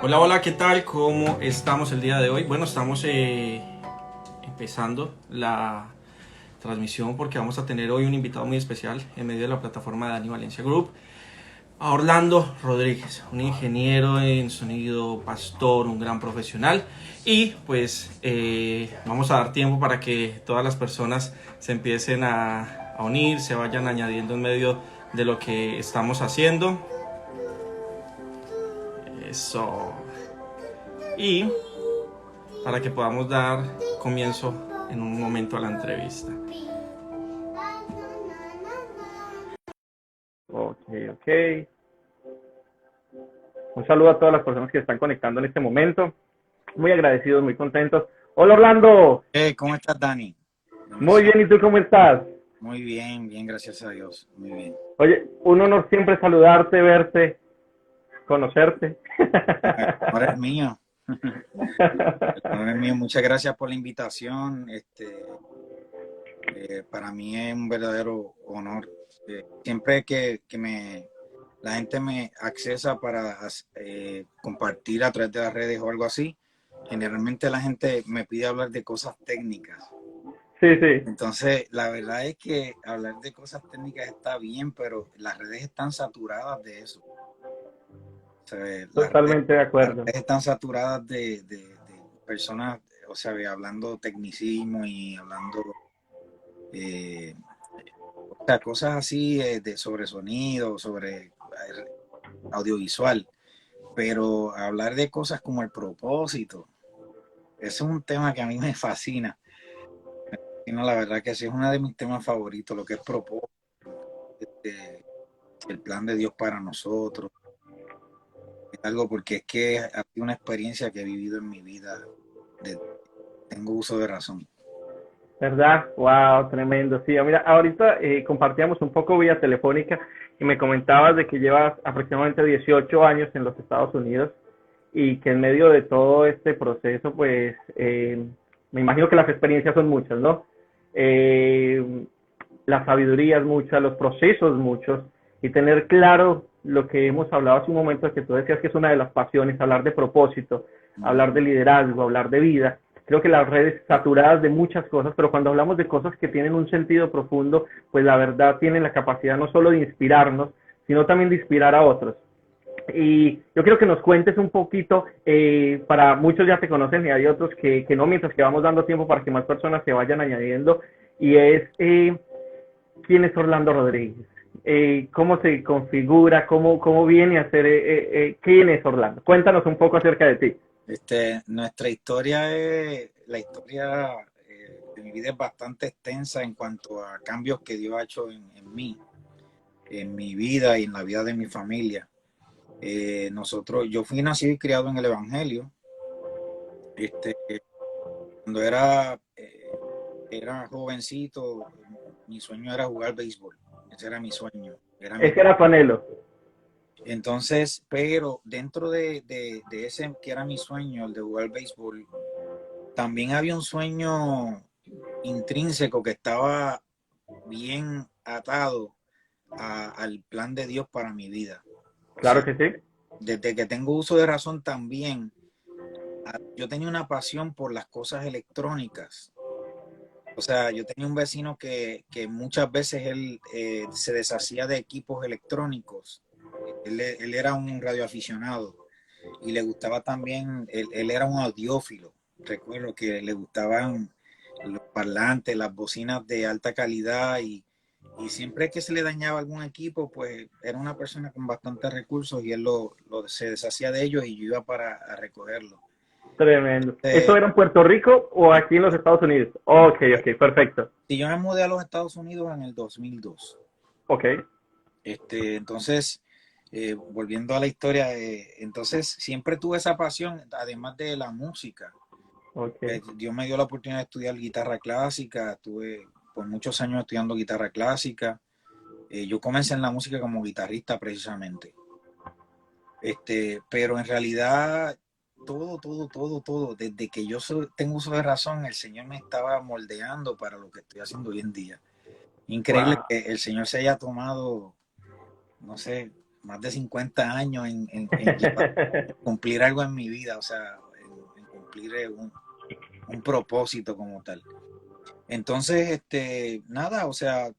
Hola, hola, ¿qué tal? ¿Cómo estamos el día de hoy? Bueno, estamos empezando la transmisión porque vamos a tener hoy un invitado muy especial en medio de la plataforma de Dani Valencia Group, a Orlando Rodríguez, un ingeniero en sonido, pastor, un gran profesional. Y pues vamos a dar tiempo para que todas las personas se empiecen a unir, se vayan añadiendo en medio de lo que estamos haciendo. Eso. Y para que podamos dar comienzo en un momento a la entrevista. Ok, ok. Un saludo a todas las personas que están conectando en este momento. Muy agradecidos, muy contentos. Hola Orlando, ¿Cómo estás, Dani? muy Bendición. bien, ¿y tú cómo estás? Muy bien, bien, gracias a Dios. Muy bien. Oye, un honor siempre saludarte, verte, conocerte. El honor es mío. El honor es mío. Muchas gracias por la invitación. Para mí es un verdadero honor. Siempre que la gente me accesa para compartir a través de las redes o algo así, generalmente la gente me pide hablar de cosas técnicas. Sí, sí, Entonces, la verdad es que hablar de cosas técnicas está bien, pero las redes están saturadas de eso. O sea, totalmente de las acuerdo. redes están saturadas de personas, o sea, hablando tecnicismo y hablando, eh, o sea, cosas así sobre sonido, sobre audiovisual, pero hablar de cosas como el propósito, ese es un tema que a mí me fascina. Y no, la verdad que sí es uno de mis temas favoritos, lo que es propósito, este, el plan de Dios para nosotros. Es algo porque es que ha sido una experiencia que he vivido en mi vida. Tengo uso de razón. ¿Verdad? Wow, tremendo. Sí, mira, ahorita compartíamos un poco vía telefónica y me comentabas de que llevas aproximadamente 18 años en los Estados Unidos y que en medio de todo este proceso, pues, me imagino que las experiencias son muchas, ¿no? Eh, la sabiduría es mucha, los procesos muchos, y tener claro lo que hemos hablado hace un momento, que tú decías que es una de las pasiones, hablar de propósito, hablar de liderazgo, hablar de vida. Creo que las redes saturadas de muchas cosas, pero cuando hablamos de cosas que tienen un sentido profundo, pues la verdad tienen la capacidad no solo de inspirarnos, sino también de inspirar a otros. Y yo quiero que nos cuentes un poquito, para muchos ya te conocen y hay otros que no, mientras que vamos dando tiempo para que más personas se vayan añadiendo, y es quién es Orlando Rodríguez, cómo se configura, cómo viene a ser, quién es Orlando. Cuéntanos un poco acerca de ti. Nuestra historia la historia de mi vida es bastante extensa en cuanto a cambios que Dios ha hecho en mí, en mi vida y en la vida de mi familia. Yo fui nacido y criado en el Evangelio. Este, Cuando era jovencito, mi sueño era jugar béisbol. Ese era mi sueño. Ese era tu anhelo. Entonces, pero dentro de ese que era mi sueño, el de jugar béisbol, también había un sueño intrínseco que estaba bien atado al plan de Dios para mi vida. O Claro sea, que sí. desde que tengo uso de razón también, yo tenía una pasión por las cosas electrónicas. O sea, yo tenía un vecino que muchas veces él se deshacía de equipos electrónicos. Él era un radioaficionado y le gustaba también, él era un audiófilo. Recuerdo que le gustaban los parlantes, las bocinas de alta calidad y siempre que se le dañaba algún equipo, pues era una persona con bastantes recursos y él se deshacía de ellos y yo iba para a recogerlo. Tremendo. ¿Eso Eh, era en Puerto Rico o aquí en los Estados Unidos? Ok, ok, perfecto. y yo me mudé a los Estados Unidos en el 2002. Ok, Entonces, volviendo a la historia, entonces siempre tuve esa pasión, además de la música. ok. Dios me dio la oportunidad de estudiar guitarra clásica, estuve por muchos años estudiando guitarra clásica. Yo comencé en la música como guitarrista precisamente. Pero en realidad todo, desde que tengo uso de razón, el Señor me estaba moldeando para lo que estoy haciendo hoy en día. Increíble Wow. que el Señor se haya tomado, no sé, más de 50 años en cumplir algo en mi vida, o sea, en cumplir un propósito como tal. Entonces, nada, o sea,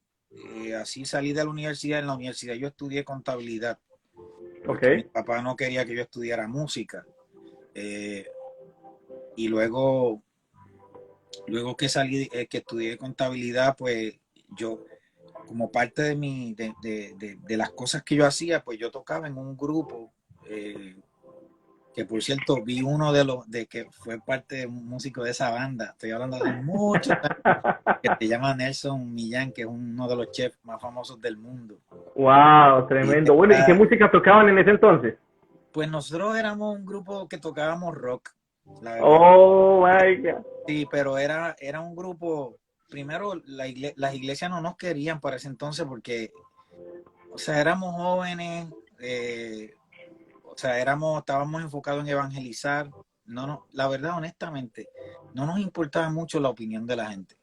así salí de la universidad. En la universidad yo estudié contabilidad, porque mi Ok. papá no quería que yo estudiara música. Eh, y luego que salí, que estudié contabilidad, pues yo, como parte de las cosas que yo hacía, pues yo tocaba en un grupo, que por cierto vi uno de que fue parte de un músico de esa banda, estoy hablando de muchos años, que se llama Nelson Millán, que es uno de los chefs más famosos del mundo. Wow, Y él tremendo. Bueno, ¿y qué era, música tocaban en ese entonces? pues nosotros éramos un grupo que tocábamos rock, la verdad. Oh my God. Sí, pero era un grupo, primero las iglesias no nos querían para ese entonces porque, o sea, éramos jóvenes, o sea, estábamos enfocados en evangelizar. No, no, la verdad, honestamente, no nos importaba mucho la opinión de la gente,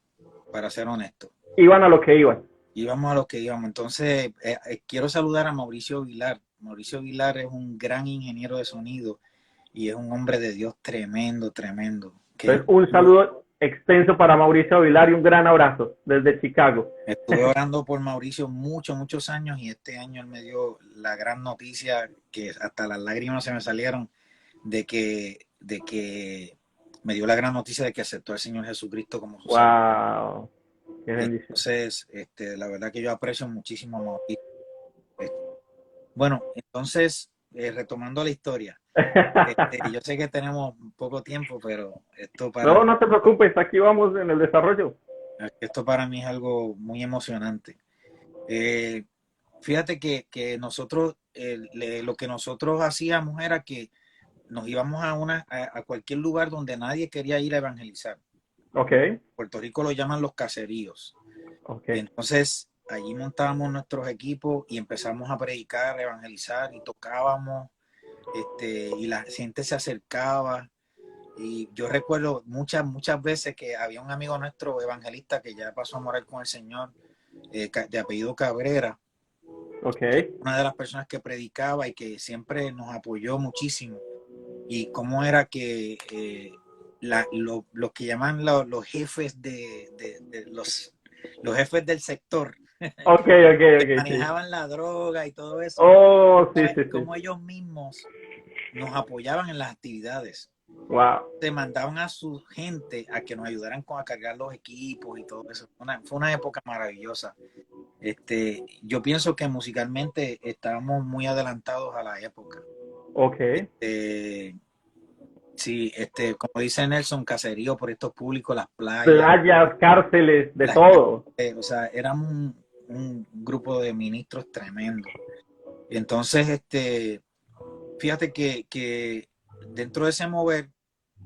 para ser honesto. Iban a lo que iban. Íbamos a lo que íbamos. Entonces, quiero saludar a Mauricio Vilar. Mauricio Vilar es un gran ingeniero de sonido y es un hombre de Dios tremendo, tremendo. Que Entonces, un saludo extenso para Mauricio Avilar y un gran abrazo desde Chicago. estuve orando por Mauricio muchos años y este año él me dio la gran noticia que hasta las lágrimas se me salieron de que me dio la gran noticia de que aceptó al Señor Jesucristo como su Salvador. Wow, qué bendición. Entonces, la verdad que yo aprecio muchísimo a Mauricio. Bueno, entonces, retomando la historia, yo sé que tenemos poco tiempo, pero No, no te preocupes, aquí vamos en el desarrollo. esto para mí es algo muy emocionante. Eh, Fíjate que nosotros, lo que nosotros hacíamos era que nos íbamos a cualquier lugar donde nadie quería ir a evangelizar. Ok, Puerto Rico lo llaman los caseríos. ok. Entonces, allí montábamos nuestros equipos y empezamos a predicar, a evangelizar y tocábamos, y la gente se acercaba. Y yo recuerdo muchas veces que había un amigo nuestro evangelista que ya pasó a morar con el Señor, de apellido Cabrera, Ok. una de las personas que predicaba y que siempre nos apoyó muchísimo. Y cómo era que los que llaman los jefes los jefes del sector Ok, ok, que ok, sí. manejaban la droga y todo eso, Oh, sí, sí, sí. cómo ellos mismos nos apoyaban en las actividades. Wow. Se mandaban a su gente a que nos ayudaran a cargar los equipos y todo eso. Fue una época maravillosa. Yo pienso que musicalmente estábamos muy adelantados a la época. Ok. Sí, como dice Nelson, caserío por estos públicos, las playas, Playas, cárceles, de las, todo. o sea, éramos un grupo de ministros tremendo. Y entonces, fíjate que dentro de ese mover,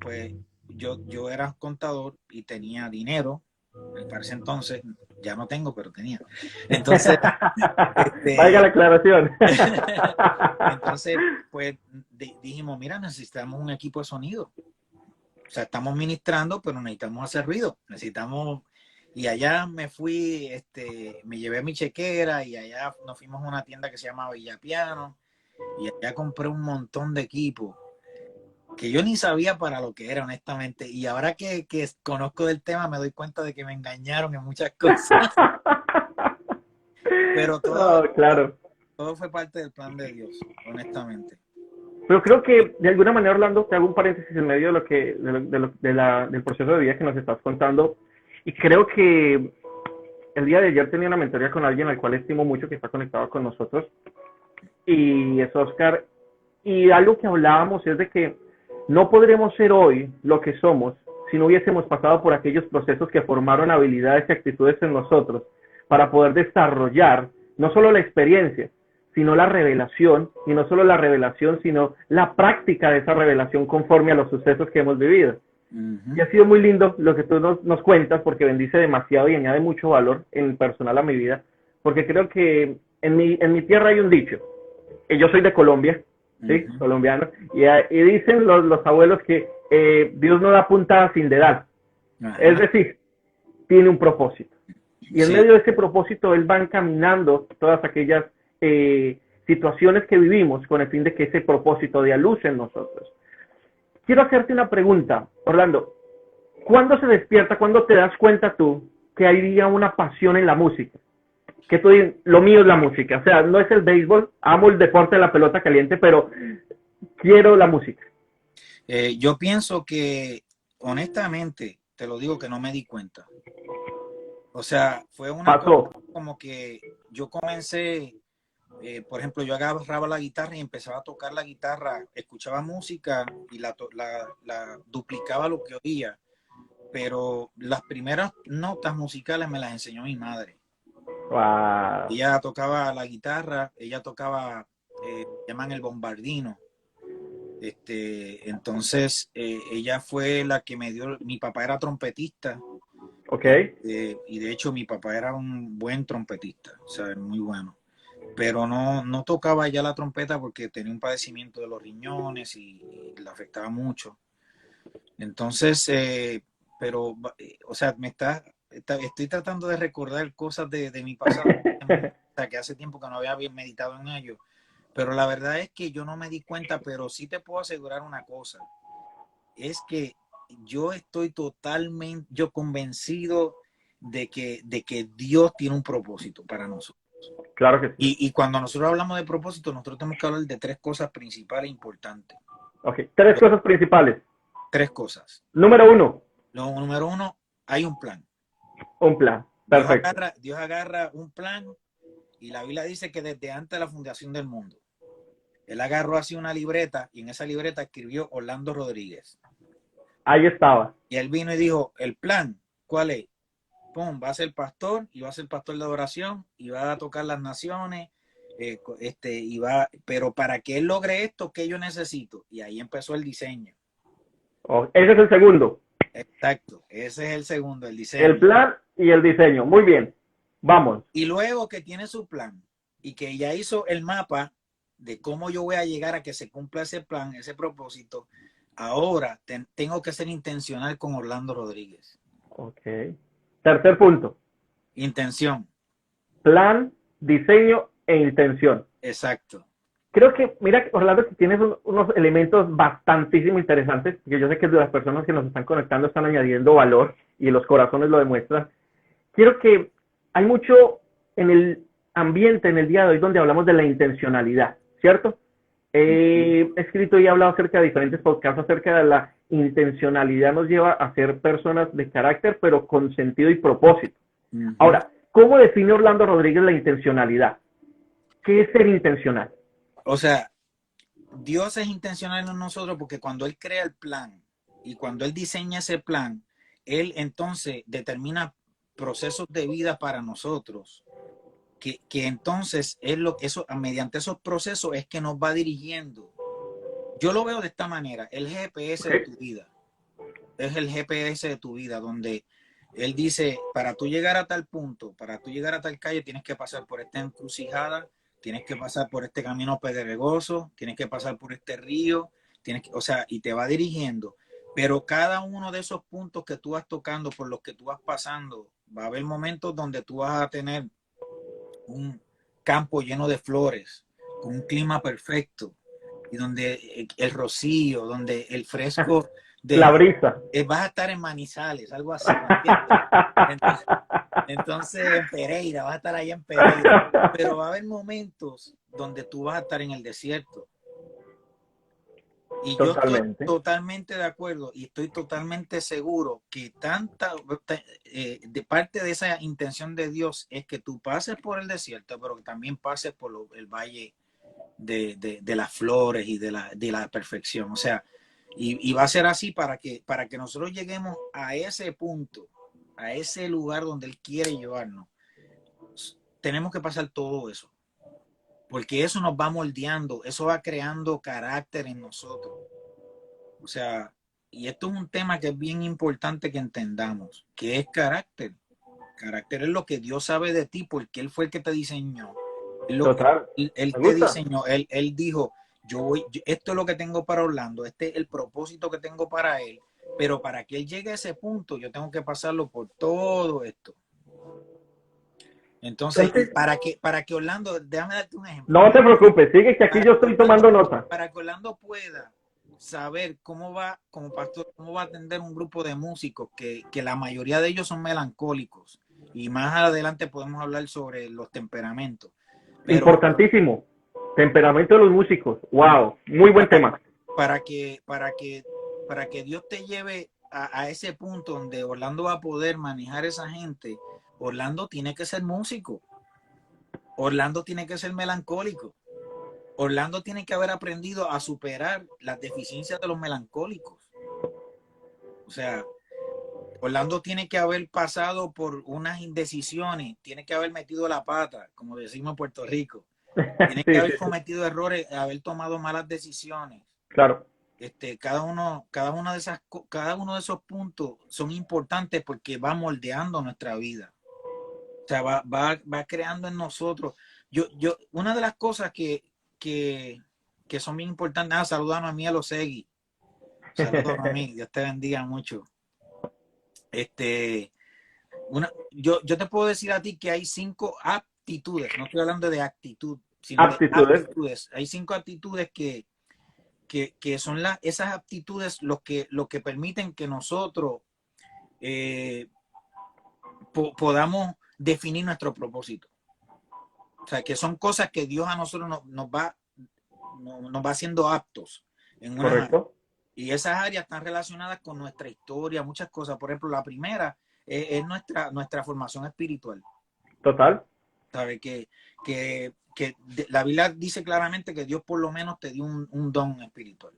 pues yo era contador y tenía dinero, para ese entonces, ya no tengo, pero tenía. Entonces, Valga la aclaración. entonces, pues dijimos, mira, necesitamos un equipo de sonido. O sea, estamos ministrando, pero necesitamos hacer ruido. Necesitamos. Y allá me fui, me llevé mi chequera y allá nos fuimos a una tienda que se llama Villapiano y allá compré un montón de equipo que yo ni sabía para lo que era, honestamente. Y ahora que conozco del tema, me doy cuenta de que me engañaron en muchas cosas. Pero Oh, claro. todo fue parte del plan de Dios, honestamente. Pero creo que de alguna manera, Orlando, te hago un paréntesis en medio de lo que, del proceso de vida que nos estás contando. Y creo que el día de ayer tenía una mentoría con alguien al cual estimo mucho que está conectado con nosotros. Y es Oscar. Y algo que hablábamos es de que no podremos ser hoy lo que somos si no hubiésemos pasado por aquellos procesos que formaron habilidades y actitudes en nosotros para poder desarrollar no solo la experiencia, sino la revelación, y no solo la revelación, sino la práctica de esa revelación conforme a los sucesos que hemos vivido. Y ha sido muy lindo lo que tú nos cuentas, porque bendice demasiado y añade mucho valor en personal a mi vida, porque creo que en mi tierra hay un dicho, y yo soy de Colombia, ¿sí? Colombiano, y dicen los abuelos que Dios no da puntada sin dedal, es decir, tiene un propósito. Y en Sí. medio de ese propósito, él va encaminando todas aquellas situaciones que vivimos con el fin de que ese propósito dé a luz en nosotros. Quiero hacerte una pregunta, Orlando. ¿Cuándo se despierta, cuándo te das cuenta tú que había una pasión en la música? Que tú dices, lo mío es la música. O sea, no es el béisbol, amo el deporte de la pelota caliente, pero quiero la música. Yo pienso que, honestamente, te lo digo que no me di cuenta. O sea, fue una cosa como que yo comencé, por ejemplo, yo agarraba la guitarra y empezaba a tocar la guitarra, escuchaba música y la duplicaba lo que oía, pero las primeras notas musicales me las enseñó mi madre. Wow. Ella tocaba la guitarra, ella tocaba, llaman el bombardino. Entonces, ella fue la que me dio, mi papá era trompetista. Ok. Y de hecho mi papá era un buen trompetista, o sea, muy bueno. Pero no tocaba ya la trompeta porque tenía un padecimiento de los riñones y le afectaba mucho. Entonces, o sea, estoy tratando de recordar cosas de mi pasado, o sea, que hace tiempo que no había bien meditado en ello. Pero la verdad es que yo no me di cuenta, pero sí te puedo asegurar una cosa, es que yo estoy totalmente convencido de que Dios tiene un propósito para nosotros. Claro que sí. Y cuando nosotros hablamos de propósito, nosotros tenemos que hablar de tres cosas principales e importantes. Ok, tres cosas principales. Tres cosas. Número uno. Número uno, hay un plan. Un plan. Perfecto. Dios agarra un plan y la Biblia dice que desde antes de la fundación del mundo, Él agarró así una libreta y en esa libreta escribió Orlando Rodríguez. Ahí estaba. Y él vino y dijo, el plan, ¿cuál es? Pum, va a ser pastor y va a ser pastor de adoración y va a tocar las naciones, pero para que él logre esto, ¿qué yo necesito? Y ahí empezó el diseño. Oh, ese es el segundo. Exacto, ese es el segundo, el diseño. El plan y el diseño. Muy bien. Vamos. Y luego que tiene su plan y que ya hizo el mapa de cómo yo voy a llegar a que se cumpla ese plan, ese propósito, ahora tengo que ser intencional con Orlando Rodríguez. Ok. Tercer punto. Intención. Plan, diseño e intención. Exacto. Creo que, mira, Orlando, que tienes unos elementos bastantísimo interesantes, que yo sé que de las personas que nos están conectando están añadiendo valor y los corazones lo demuestran. Quiero que hay mucho en el ambiente en el día de hoy donde hablamos de la intencionalidad, ¿cierto? He escrito y he hablado acerca de diferentes podcasts acerca de la intencionalidad nos lleva a ser personas de carácter, pero con sentido y propósito. Ahora, ¿cómo define Orlando Rodríguez la intencionalidad? ¿Qué es ser intencional? O sea, Dios es intencional en nosotros porque cuando Él crea el plan y cuando Él diseña ese plan, Él entonces determina procesos de vida para nosotros, que entonces mediante esos procesos es que nos va dirigiendo. Yo lo veo de esta manera, el GPS de tu vida, es el GPS de tu vida, donde Él dice, para tú llegar a tal punto, para tú llegar a tal calle, tienes que pasar por esta encrucijada, tienes que pasar por este camino pedregoso, tienes que pasar por este río, y te va dirigiendo. Pero cada uno de esos puntos que tú vas tocando, por los que tú vas pasando, va a haber momentos donde tú vas a tener un campo lleno de flores, con un clima perfecto, y donde el rocío, donde el fresco de la brisa. Vas a estar en Manizales, algo así. Entonces en Pereira, vas a estar allá en Pereira. Pero va a haber momentos donde tú vas a estar en el desierto. Y totalmente. Yo estoy totalmente de acuerdo y estoy totalmente seguro que de parte de esa intención de Dios es que tú pases por el desierto, pero que también pases por el valle de las flores y de la perfección. O sea, y va a ser así para que nosotros lleguemos a ese punto, a ese lugar donde Él quiere llevarnos. Tenemos que pasar todo eso. Porque eso nos va moldeando, eso va creando carácter en nosotros. O sea, y esto es un tema que es bien importante que entendamos, que es carácter. Carácter es lo que Dios sabe de ti porque Él fue el que te diseñó. Total. Él te diseñó, él dijo, esto es lo que tengo para Orlando, este es el propósito que tengo para él, pero para que él llegue a ese punto, yo tengo que pasarlo por todo esto. Entonces, Entonces, para que Orlando, déjame darte un ejemplo. no te preocupes, sigue que aquí Para yo que estoy Orlando, tomando nota. para que Orlando pueda saber cómo va, como pastor, cómo va a atender un grupo de músicos que la mayoría de ellos son melancólicos. Y más adelante podemos hablar sobre los temperamentos. Pero Importantísimo. Temperamento de los músicos. Wow, muy buen para, tema. para que, para que, para que Dios te lleve a ese punto donde Orlando va a poder manejar esa gente, Orlando tiene que ser músico. Orlando tiene que ser melancólico. Orlando tiene que haber aprendido a superar las deficiencias de los melancólicos. O sea, Orlando tiene que haber pasado por unas indecisiones, tiene que haber metido la pata, como decimos en Puerto Rico. Tiene Sí, que sí, haber sí, cometido errores, haber tomado malas decisiones. claro. Cada uno de esos puntos son importantes porque va moldeando nuestra vida. O sea, va creando en nosotros. Una de las cosas que, que son bien importantes, saludando a mí a los Segui. Saludos a mí, Dios te bendiga mucho. Yo te puedo decir a ti que hay 5 aptitudes, no estoy hablando de actitud, sino de Aptitudes. aptitudes. Hay 5 aptitudes que son esas aptitudes lo que permiten que nosotros eh, podamos definir nuestro propósito. O sea, que son cosas que Dios a nosotros nos va haciendo aptos en unas áreas. Correcto. Y esas áreas están relacionadas con nuestra historia, muchas cosas. Por ejemplo, la primera es nuestra formación espiritual. Total. ¿Sabe? La Biblia dice claramente que Dios por lo menos te dio un don espiritual.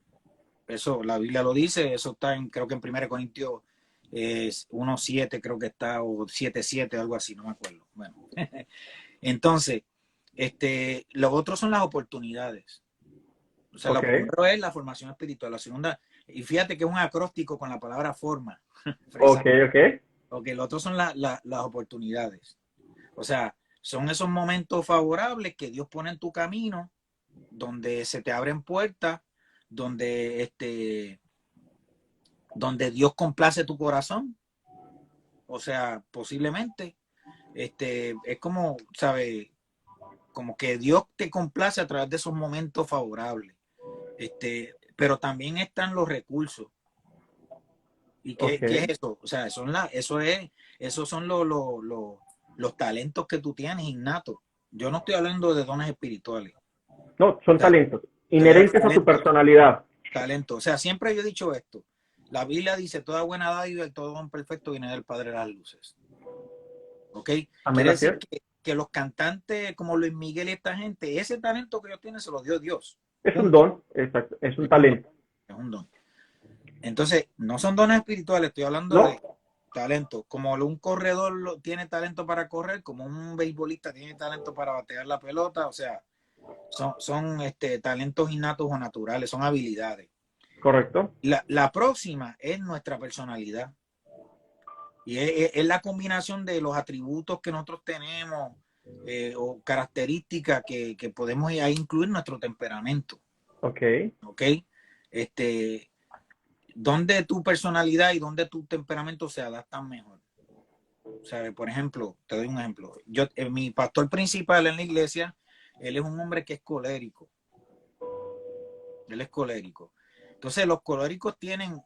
Eso, la Biblia lo dice, eso está creo que en 1 Corintios 1:7 creo que está, o 7:7, algo así, no me acuerdo. Bueno, entonces, los otros son las oportunidades. O sea, lo primero es la formación espiritual, la segunda, y fíjate que es un acróstico con la palabra forma. Ok, ok. Ok, lo otro son las oportunidades. O sea, son esos momentos favorables que Dios pone en tu camino, donde se te abren puertas, donde Dios complace tu corazón. O sea, posiblemente, es como, ¿sabes? Como que Dios te complace a través de esos momentos favorables. Pero también están los recursos. ¿Y qué es eso? O sea, esos son los talentos que tú tienes innatos. Yo no estoy hablando de dones espirituales. No, son O sea, talentos. Inherentes a tu personalidad. talento. O sea, siempre yo he dicho esto. La Biblia dice, toda buena dádiva y todo don perfecto viene del Padre de las luces. ¿Ok? Amén, Quiere así decir es. que los cantantes como Luis Miguel y esta gente, ese talento que ellos tienen se lo dio Dios. Es un Punto. don, exacto. Es un Es un don. talento. Es un don. Entonces, no son dones espirituales, estoy hablando No, de talento. Como un corredor tiene talento para correr, como un beisbolista tiene talento para batear la pelota, o sea, son talentos innatos o naturales, son habilidades. correcto. La próxima es nuestra personalidad. Y es la combinación de los atributos que nosotros tenemos o características que podemos ahí incluir nuestro temperamento. Ok. ¿Ok? Donde tu personalidad y donde tu temperamento se adaptan mejor. ¿Sabe? Por ejemplo, te doy un ejemplo. Mi pastor principal en la iglesia, él es un hombre que es colérico. Él es colérico. Entonces, los coléricos tienen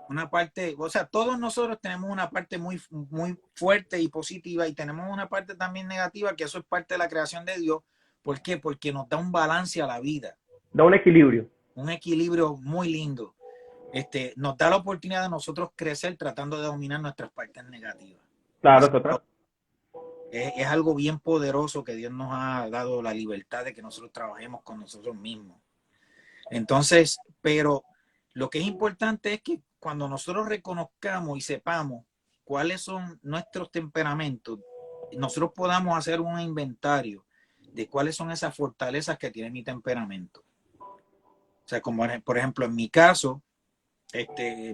una parte, o sea, todos nosotros tenemos una parte muy, muy fuerte y positiva y tenemos una parte también negativa, que eso es parte de la creación de Dios. ¿Por qué? Porque nos da un balance a la vida. Da un equilibrio. Un equilibrio muy lindo. Nos da la oportunidad de nosotros crecer tratando de dominar nuestras partes negativas. Claro, total. Es algo bien poderoso que Dios nos ha dado la libertad de que nosotros trabajemos con nosotros mismos. Entonces, pero lo que es importante es que cuando nosotros reconozcamos y sepamos cuáles son nuestros temperamentos, nosotros podamos hacer un inventario de cuáles son esas fortalezas que tiene mi temperamento. O sea, como por ejemplo, en mi caso,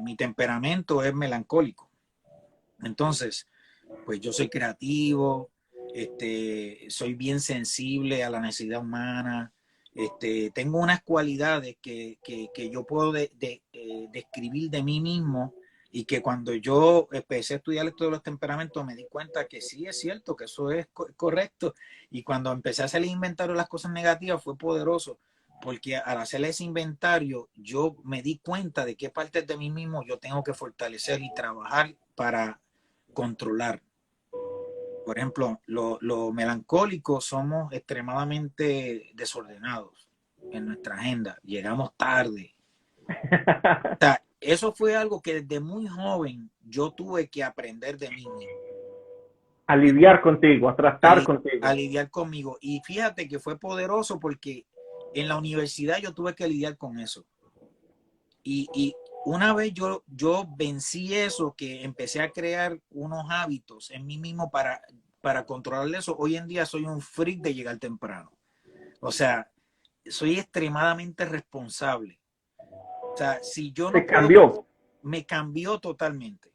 mi temperamento es melancólico. Entonces, pues yo soy creativo, soy bien sensible a la necesidad humana, tengo unas cualidades que yo puedo describir de mí mismo Y que cuando yo empecé a estudiar esto de los temperamentos, me di cuenta que sí es cierto, que eso es correcto. Y cuando empecé a hacer el inventario de las cosas negativas, fue poderoso, porque al hacer ese inventario, yo me di cuenta de qué partes de mí mismo yo tengo que fortalecer y trabajar para controlar. Por ejemplo, los melancólicos somos extremadamente desordenados en nuestra agenda. Llegamos tarde. O sea, eso fue algo que desde muy joven yo tuve que aprender de mí mismo. A lidiar contigo, a tratar A contigo. lidiar conmigo. Y fíjate que fue poderoso porque en la universidad yo tuve que lidiar con eso. Y una vez yo vencí eso, que empecé a crear unos hábitos en mí mismo para controlar eso, hoy en día soy un freak de llegar temprano. O sea, soy extremadamente responsable. O sea, si yo Se no puedo, cambió. me cambió totalmente.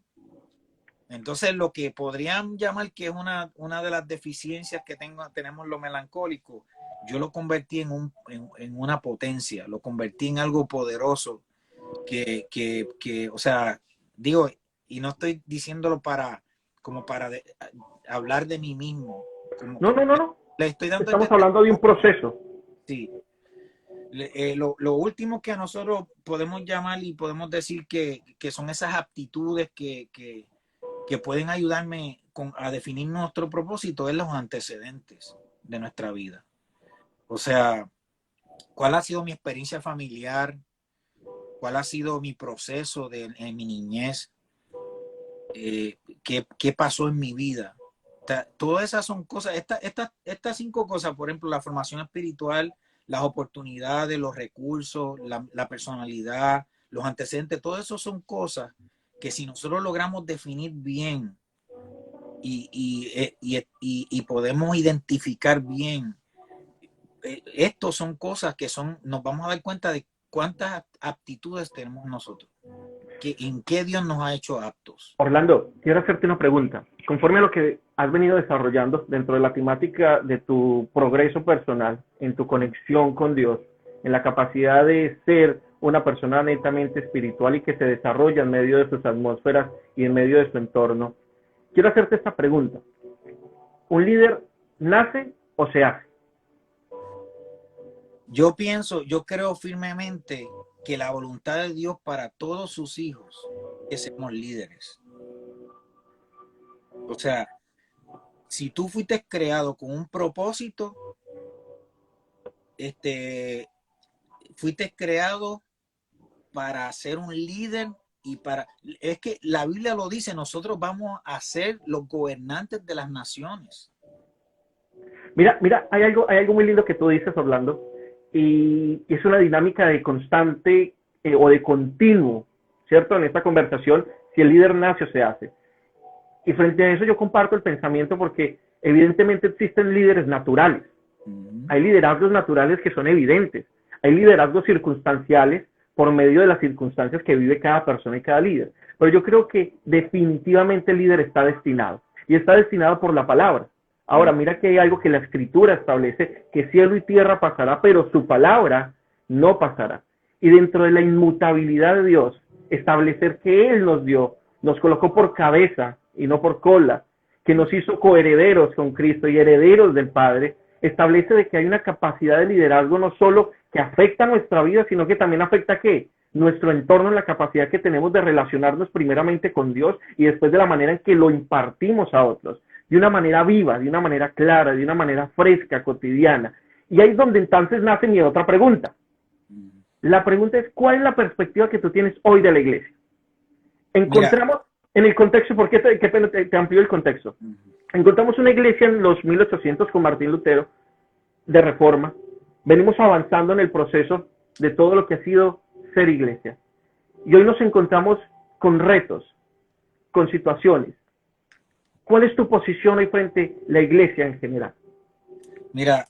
Entonces, lo que podrían llamar que es una de las deficiencias que tenemos los melancólicos, yo lo convertí en una potencia, lo convertí en algo poderoso o sea, digo, y no estoy diciéndolo como para hablar de mí mismo, como No, que no, no, no. le estoy dando el Estamos hablando de un proceso. sí. Lo último que a nosotros podemos llamar y podemos decir que son esas aptitudes que pueden ayudarme a definir nuestro propósito es los antecedentes de nuestra vida. O sea, ¿cuál ha sido mi experiencia familiar? ¿Cuál ha sido mi proceso en mi niñez? ¿Qué pasó en mi vida? Todas esas son cosas, estas 5 cosas, por ejemplo, la formación espiritual, las oportunidades, los recursos, la personalidad, los antecedentes, todo eso son cosas que si nosotros logramos definir bien y podemos identificar bien, estos son cosas que nos vamos a dar cuenta de cuántas aptitudes tenemos nosotros, en qué Dios nos ha hecho aptos. Orlando, quiero hacerte una pregunta. Conforme a lo que has venido desarrollando dentro de la temática de tu progreso personal, en tu conexión con Dios, en la capacidad de ser una persona netamente espiritual y que se desarrolla en medio de sus atmósferas y en medio de su entorno, quiero hacerte esta pregunta. ¿Un líder nace o se hace? Yo creo firmemente que la voluntad de Dios para todos sus hijos es que seamos líderes. O sea, si tú fuiste creado con un propósito, fuiste creado para ser un líder es que la Biblia lo dice, nosotros vamos a ser los gobernantes de las naciones. Mira, hay algo muy lindo que tú dices, Orlando, y es una dinámica de constante o de continuo, ¿cierto? En esta conversación, si el líder nace o se hace. Y frente a eso yo comparto el pensamiento porque evidentemente existen líderes naturales. Hay liderazgos naturales que son evidentes. Hay liderazgos circunstanciales por medio de las circunstancias que vive cada persona y cada líder. Pero yo creo que definitivamente el líder está destinado. Y está destinado por la palabra. Ahora, mira que hay algo que la escritura establece, que cielo y tierra pasará, pero su palabra no pasará. Y dentro de la inmutabilidad de Dios, establecer que Él nos colocó por cabeza y no por cola, que nos hizo coherederos con Cristo y herederos del Padre, establece de que hay una capacidad de liderazgo no solo que afecta nuestra vida, sino que también afecta ¿qué? Nuestro entorno, la capacidad que tenemos de relacionarnos primeramente con Dios y después de la manera en que lo impartimos a otros, de una manera viva, de una manera clara, de una manera fresca, cotidiana. Y ahí es donde entonces nace mi otra pregunta. La pregunta es, ¿cuál es la perspectiva que tú tienes hoy de la iglesia? Encontramos en el contexto, ¿por qué te amplío el contexto? Encontramos una iglesia en los 1800 con Martín Lutero, de reforma. Venimos avanzando en el proceso de todo lo que ha sido ser iglesia. Y hoy nos encontramos con retos, con situaciones. ¿Cuál es tu posición hoy frente a la iglesia en general? Mira,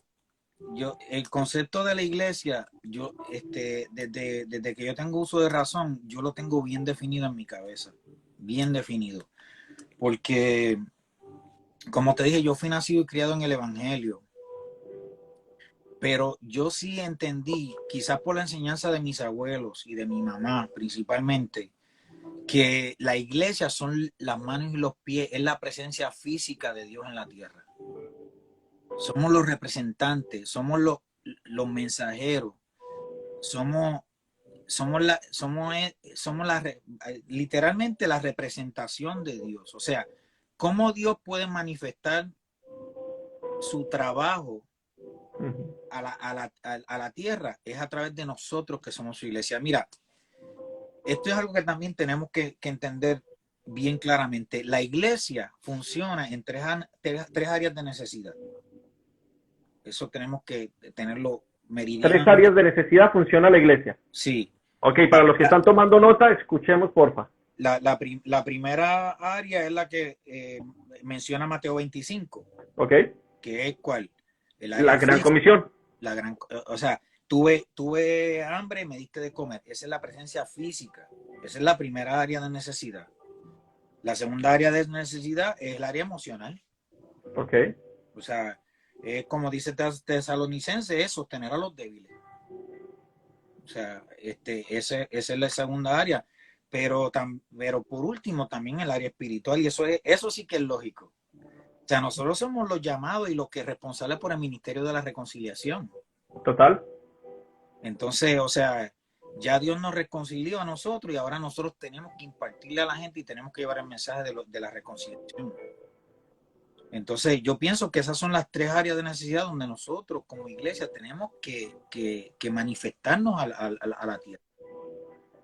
el concepto de la iglesia, desde que yo tengo uso de razón, yo lo tengo bien definido en mi cabeza, bien definido. Porque, como te dije, yo fui nacido y criado en el Evangelio. Pero yo sí entendí, quizás por la enseñanza de mis abuelos y de mi mamá principalmente, que la iglesia son las manos y los pies, es la presencia física de Dios en la tierra. Somos los representantes, somos los mensajeros, somos, literalmente la representación de Dios. O sea, ¿cómo Dios puede manifestar su trabajo a la tierra? Es a través de nosotros que somos su iglesia. Mira, esto es algo que también tenemos que entender bien claramente. La iglesia funciona en tres áreas de necesidad. Eso tenemos que tenerlo meridiano. 3 áreas de necesidad funciona la iglesia. Sí. Ok, para los que están tomando nota, escuchemos, porfa. La primera área es la que menciona Mateo 25. Ok. ¿Que es cuál? La gran comisión. O sea, tuve hambre, me diste de comer. Esa es la presencia física. Esa es la primera área de necesidad. La segunda área de necesidad es el área emocional. Ok. O sea, como dice Tesalonicense, es sostener a los débiles. O sea, esa es la segunda área. Pero por último, también el área espiritual. Y eso sí que es lógico. O sea, nosotros somos los llamados y los que responsables por el ministerio de la reconciliación. Total. Entonces, o sea, ya Dios nos reconcilió a nosotros y ahora nosotros tenemos que impartirle a la gente y tenemos que llevar el mensaje de la reconciliación. Entonces, yo pienso que esas son las 3 áreas de necesidad donde nosotros como iglesia tenemos que manifestarnos a la tierra.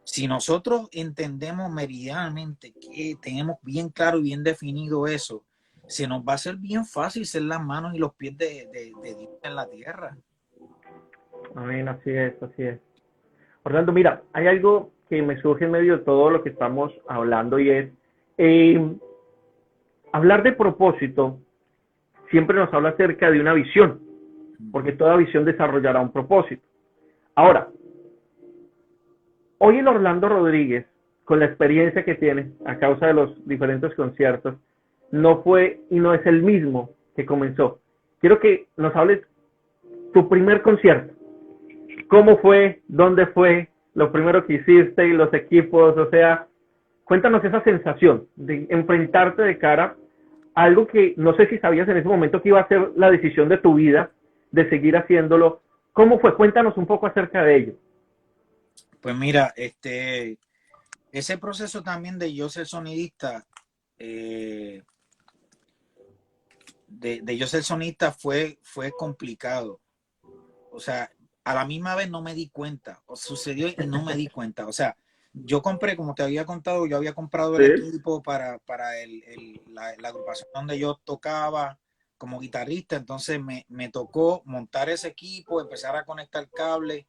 Si nosotros entendemos meridianamente que tenemos bien claro y bien definido eso, se nos va a hacer bien fácil ser las manos y los pies de Dios en la tierra. Amén, así es, así es. Orlando, mira, hay algo que me surge en medio de todo lo que estamos hablando y es hablar de propósito siempre nos habla acerca de una visión, porque toda visión desarrollará un propósito. Ahora, hoy el Orlando Rodríguez, con la experiencia que tiene a causa de los diferentes conciertos, no fue y no es el mismo que comenzó. Quiero que nos hables tu primer concierto. ¿Cómo fue? ¿Dónde fue? Lo primero que hiciste y los equipos, o sea, cuéntanos esa sensación de enfrentarte de cara a algo que no sé si sabías en ese momento que iba a ser la decisión de tu vida, de seguir haciéndolo. ¿Cómo fue? Cuéntanos un poco acerca de ello. Pues mira, ese proceso también de yo ser sonidista, de yo ser sonista fue complicado. O sea, a la misma vez no me di cuenta, o sucedió y no me di cuenta. O sea, yo compré, como te había contado, yo había comprado el equipo para la agrupación donde yo tocaba como guitarrista, entonces me tocó montar ese equipo, empezar a conectar cables,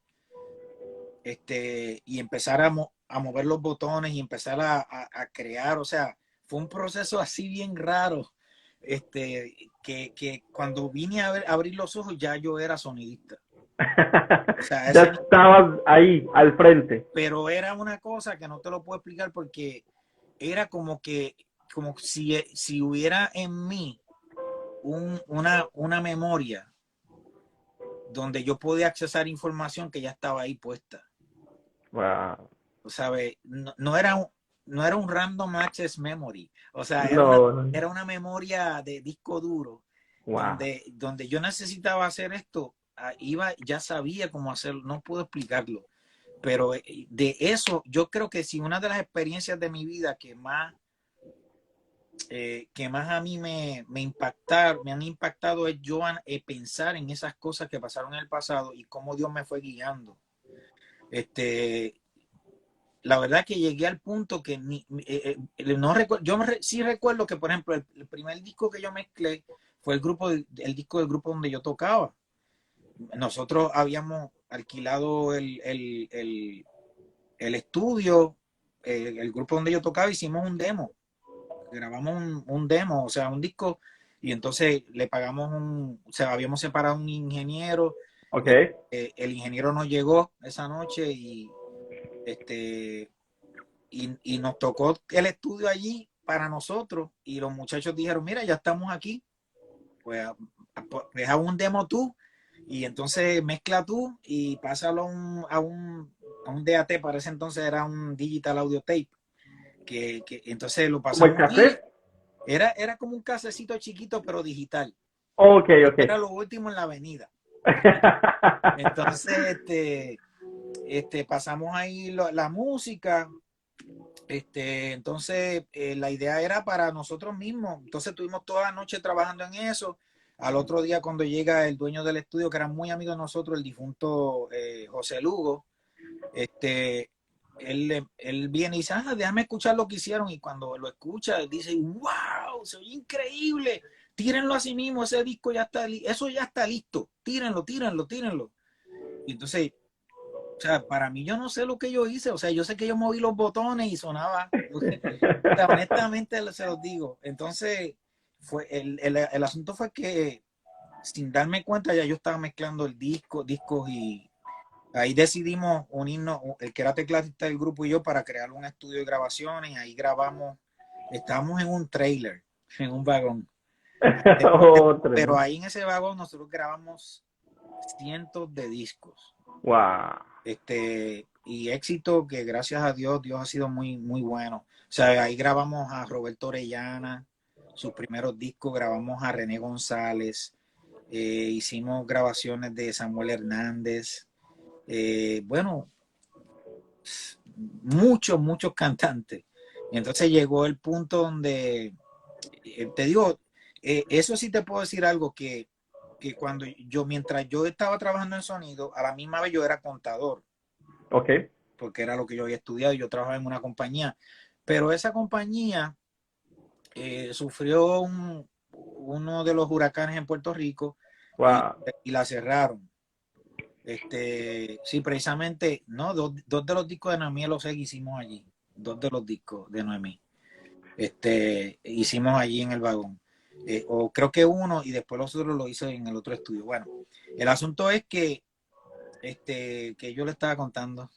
y empezar a mover los botones y empezar a crear. O sea, fue un proceso así bien raro, que cuando vine a abrir los ojos ya yo era sonidista. O sea, ya estabas ahí, al frente. Pero era una cosa que no te lo puedo explicar porque era como si hubiera en mí una memoria donde yo podía accesar información que ya estaba ahí puesta. Wow. ¿Sabes? No era un random access memory. O sea, era una memoria de disco duro. Wow. Donde yo necesitaba hacer esto, ya sabía cómo hacerlo, no puedo explicarlo. Pero de eso, yo creo que si una de las experiencias de mi vida que más a mí me han impactado es yo pensar en esas cosas que pasaron en el pasado y cómo Dios me fue guiando. La verdad que llegué al punto que no recuerdo. Sí recuerdo que, por ejemplo, el primer disco que yo mezclé fue el disco del grupo donde yo tocaba. Nosotros habíamos alquilado el estudio, el grupo donde yo tocaba, hicimos un demo. Grabamos un demo, o sea, un disco, y entonces le pagamos o sea, habíamos separado un ingeniero. Okay. El ingeniero no llegó esa noche y nos tocó el estudio allí para nosotros y los muchachos dijeron, mira, ya estamos aquí, pues haz un demo tú y entonces mezcla tú y pásalo a un DAT. Para ese entonces era un digital audio tape. entonces lo ¿Como el pasamos ahí. café? Era como un casecito chiquito, pero digital. Ok, ok. Era lo último en la avenida. Entonces, pasamos ahí la música. Entonces, la idea era para nosotros mismos. Entonces, tuvimos toda la noche trabajando en eso. Al otro día, cuando llega el dueño del estudio, que era muy amigo de nosotros, el difunto José Lugo, él viene y dice, déjame escuchar lo que hicieron. Y cuando lo escucha, él dice, wow, se oye increíble. Tírenlo así mismo, ese disco ya está, eso ya está listo. Tírenlo, tírenlo, tírenlo. Y entonces, o sea, para mí yo no sé lo que yo hice. O sea, yo sé que yo moví los botones y sonaba. O sea, honestamente se los digo. Entonces, el asunto fue que sin darme cuenta ya yo estaba mezclando discos y ahí decidimos unirnos, el que era tecladista del grupo y yo, para crear un estudio de grabaciones. Ahí grabamos, estábamos en un trailer, en un vagón. Oh, Pero tremendo. ahí en ese vagón nosotros grabamos cientos de discos. Wow. Y éxito que gracias a Dios ha sido muy, muy bueno. O sea, ahí grabamos a Roberto Orellana, sus primeros discos, grabamos a René González, hicimos grabaciones de Samuel Hernández, bueno, muchos cantantes. Y entonces llegó el punto donde, te digo, eso sí te puedo decir algo que mientras yo estaba trabajando en sonido, a la misma vez yo era contador, Ok. porque era lo que yo había estudiado y yo trabajaba en una compañía. Pero esa compañía sufrió uno de los huracanes en Puerto Rico y, Wow. y la cerraron. Sí, precisamente, no, dos de los discos de Noemí los hicimos allí, dos de los discos de Noemí, hicimos allí en el vagón, o creo que uno y después los otros lo hice en el otro estudio. Bueno, el asunto es que yo le estaba contando.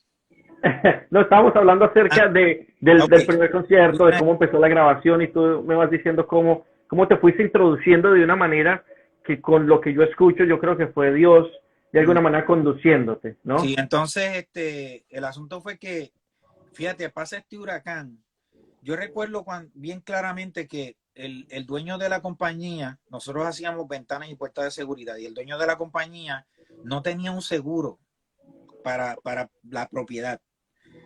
No, estábamos hablando acerca del Ok, primer concierto, de cómo empezó la grabación y tú me vas diciendo cómo te fuiste introduciendo de una manera que con lo que yo escucho yo creo que fue Dios de alguna manera conduciéndote, sí, ¿no? entonces el asunto fue que, fíjate, pasa este huracán. Yo recuerdo bien claramente que el dueño de la compañía, nosotros hacíamos ventanas y puertas de seguridad, y el dueño de la compañía no tenía un seguro para la propiedad.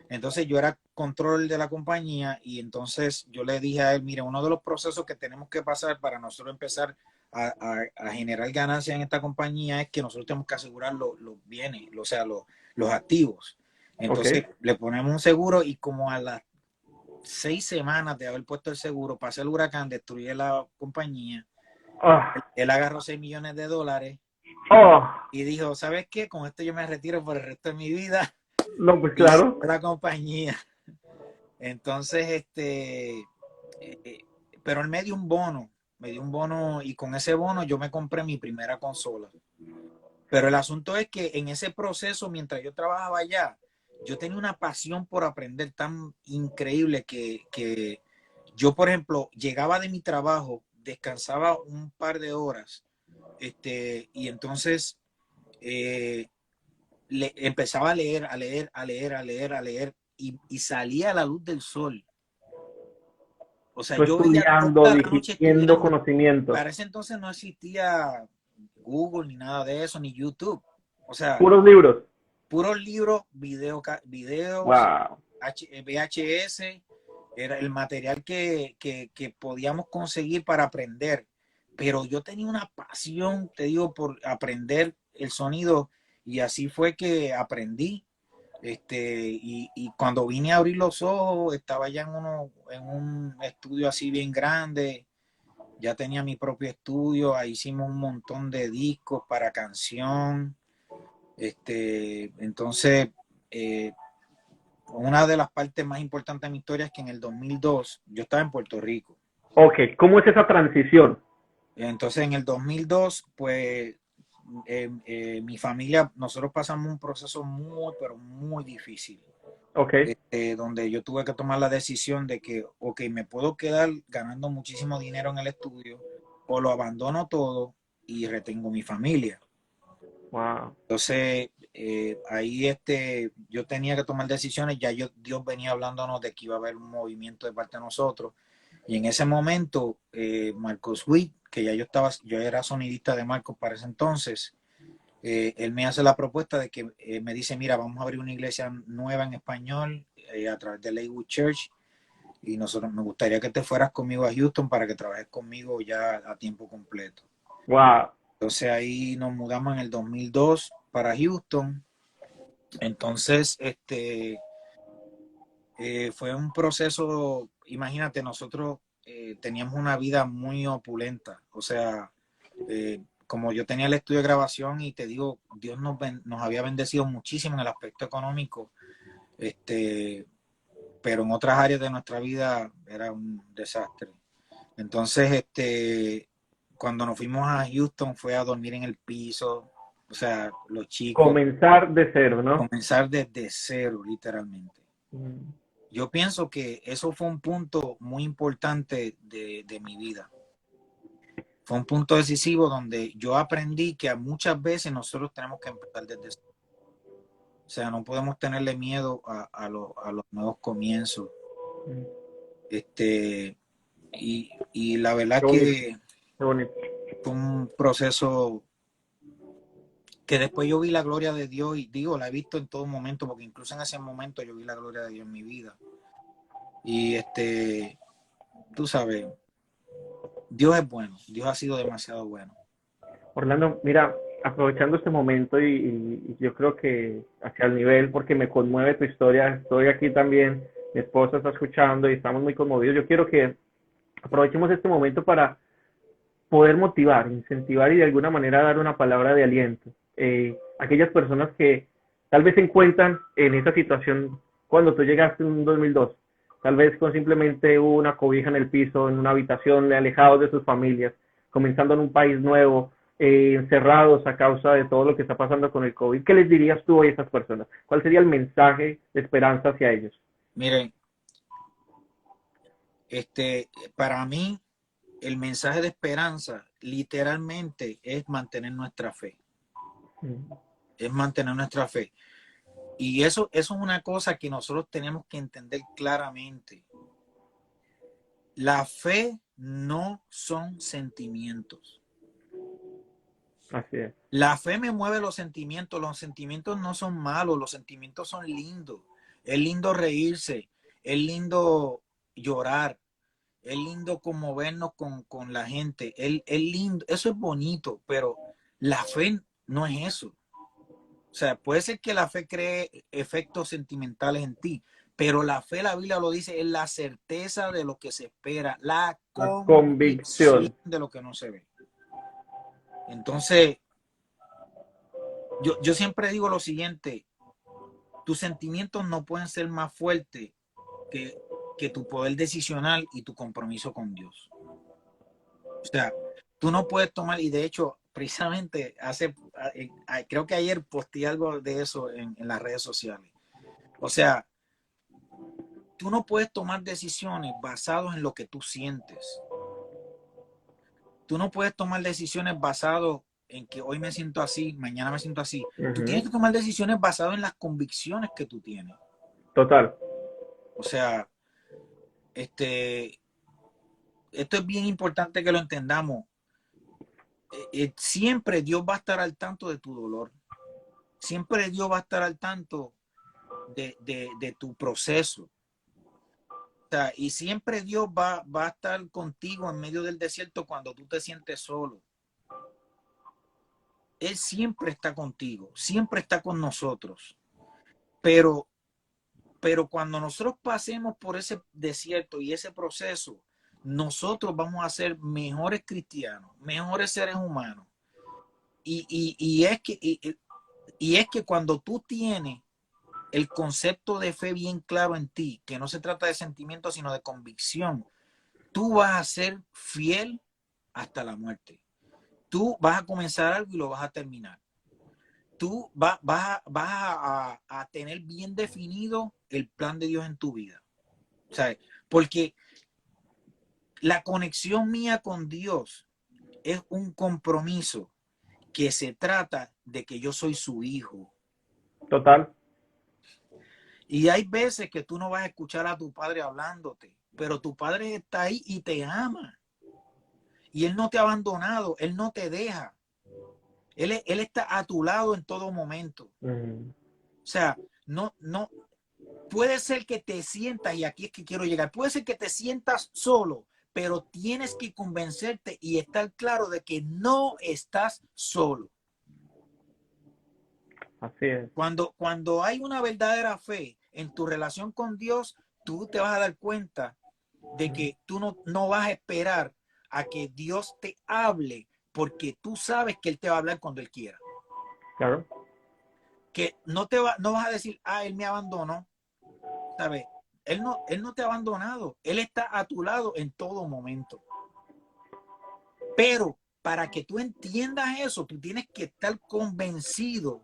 Entonces yo era control de la compañía y entonces yo le dije a él, mire, uno de los procesos que tenemos que pasar para nosotros empezar a generar ganancias en esta compañía es que nosotros tenemos que asegurar los bienes, o sea, los activos. Ok. Entonces le ponemos un seguro y como a las 6 semanas de haber puesto el seguro, pasó el huracán, destruyó la compañía, Ah, él agarró $6 millones oh, y dijo, ¿sabes qué? Con esto yo me retiro por el resto de mi vida no, pues y claro. la compañía. Entonces, pero él me dio un bono y con ese bono yo me compré mi primera consola. Pero el asunto es que en ese proceso, mientras yo trabajaba allá, yo tenía una pasión por aprender tan increíble que yo, por ejemplo, llegaba de mi trabajo, descansaba un par de horas, y entonces eh, empezaba a leer, a leer, a leer, a leer, a leer, y salía a la luz del sol. O sea, Tú yo veía estudiando, toda la noche digiriendo estudiando. conocimientos. Para ese entonces no existía Google ni nada de eso, ni YouTube. O sea, Puros libros. puros libros, videos, Wow. VHS, era el material que podíamos conseguir para aprender. Pero yo tenía una pasión, te digo, por aprender el sonido y así fue que aprendí. Y cuando vine a abrir los ojos, estaba ya en un estudio así bien grande, ya tenía mi propio estudio, ahí hicimos un montón de discos para canción. Entonces, eh, una de las partes más importantes de mi historia es que en el 2002 yo estaba en Puerto Rico. Ok, ¿cómo es esa transición? Entonces, en el 2002, pues mi familia, nosotros pasamos un proceso muy, pero muy difícil, Ok, donde yo tuve que tomar la decisión de que, ok, me puedo quedar ganando muchísimo dinero en el estudio o lo abandono todo y retengo mi familia. Wow. Entonces, ahí yo tenía que tomar decisiones, Dios venía hablándonos de que iba a haber un movimiento de parte de nosotros. Y en ese momento, Marcos Witt, que yo era sonidista de Marcos para ese entonces, él me hace la propuesta de que me dice, mira, vamos a abrir una iglesia nueva en español a través de Lakewood Church y me gustaría que te fueras conmigo a Houston para que trabajes conmigo ya a tiempo completo. Wow. Entonces ahí nos mudamos en el 2002 para Houston. Entonces, fue un proceso, imagínate, nosotros teníamos una vida muy opulenta, o sea, como yo tenía el estudio de grabación y te digo, Dios nos había bendecido muchísimo en el aspecto económico, pero en otras áreas de nuestra vida era un desastre. Entonces, cuando nos fuimos a Houston fue a dormir en el piso, o sea, los chicos, Comenzar de cero, ¿no? comenzar desde cero, literalmente. Mm. Yo pienso que eso fue un punto muy importante de mi vida. Fue un punto decisivo donde yo aprendí que muchas veces nosotros tenemos que empezar desde cero. O sea, no podemos tenerle miedo a los nuevos comienzos. Mm. Y la verdad Qué bonito, que qué bonito. fue un proceso que después yo vi la gloria de Dios y digo, la he visto en todo momento, porque incluso en ese momento yo vi la gloria de Dios en mi vida. Y tú sabes, Dios es bueno, Dios ha sido demasiado bueno. Orlando, mira, aprovechando este momento y yo creo que hacia el nivel, porque me conmueve tu historia, estoy aquí también, mi esposa está escuchando y estamos muy conmovidos. Yo quiero que aprovechemos este momento para poder motivar, incentivar y de alguna manera dar una palabra de aliento. Aquellas personas que tal vez se encuentran en esa situación cuando tú llegaste en 2002, tal vez con simplemente una cobija en el piso, en una habitación, alejados de sus familias, comenzando en un país nuevo, encerrados a causa de todo lo que está pasando con el COVID. ¿Qué les dirías tú a esas personas? ¿Cuál sería el mensaje de esperanza hacia ellos? Miren, para mí, el mensaje de esperanza literalmente es mantener nuestra fe. Es mantener nuestra fe. Y eso es una cosa que nosotros tenemos que entender claramente. La fe no son sentimientos. Así es. La fe me mueve los sentimientos no son malos, los sentimientos son lindos. Es lindo reírse, es lindo llorar, es lindo conmovernos con la gente, es lindo, eso es bonito, pero la fe no es eso. O sea, puede ser que la fe cree efectos sentimentales en ti, pero la fe, la Biblia lo dice, es la certeza de lo que se espera, la La convicción convicción. de lo que no se ve. Entonces, yo siempre digo lo siguiente, tus sentimientos no pueden ser más fuertes que tu poder decisional y tu compromiso con Dios. O sea, tú no puedes tomar, y de hecho, precisamente creo que ayer posteé algo de eso en las redes sociales. O sea, tú no puedes tomar decisiones basadas en lo que tú sientes. Tú no puedes tomar decisiones basadas en que hoy me siento así, mañana me siento así. Tú tienes que tomar decisiones basadas en las convicciones que tú tienes. Total. O sea, esto es bien importante que lo entendamos. Siempre Dios va a estar al tanto de tu dolor. Siempre Dios va a estar al tanto de tu proceso. O sea, y siempre Dios va a estar contigo en medio del desierto cuando tú te sientes solo. Él siempre está contigo, siempre está con nosotros. Pero cuando nosotros pasemos por ese desierto y ese proceso, nosotros vamos a ser mejores cristianos, mejores seres humanos. Y es que cuando tú tienes el concepto de fe bien claro en ti, que no se trata de sentimiento, sino de convicción, tú vas a ser fiel hasta la muerte. Tú vas a comenzar algo y lo vas a terminar. Tú vas a tener bien definido el plan de Dios en tu vida. ¿Sabes? Porque la conexión mía con Dios es un compromiso que se trata de que yo soy su hijo. Total. Y hay veces que tú no vas a escuchar a tu padre hablándote, pero tu padre está ahí y te ama. Y él no te ha abandonado, él no te deja. Él está a tu lado en todo momento. O sea, no, puede ser que te sientas, y aquí es que quiero llegar, puede ser que te sientas solo, pero tienes que convencerte y estar claro de que no estás solo. Así es. Cuando hay una verdadera fe en tu relación con Dios, tú te vas a dar cuenta de que tú no vas a esperar a que Dios te hable, porque tú sabes que Él te va a hablar cuando Él quiera. Claro. Que no vas a decir, Él me abandonó. ¿Sabes? Él no te ha abandonado. Él está a tu lado en todo momento. Pero para que tú entiendas eso, tú tienes que estar convencido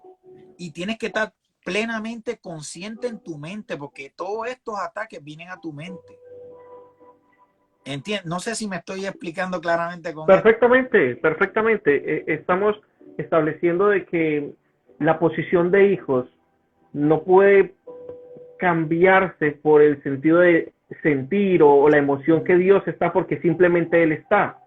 y tienes que estar plenamente consciente en tu mente, porque todos estos ataques vienen a tu mente. No sé si me estoy explicando claramente con Perfectamente, esto. Perfectamente. Estamos estableciendo de que la posición de hijos no puede cambiarse por el sentido de sentir o la emoción que Dios está, porque simplemente Él está.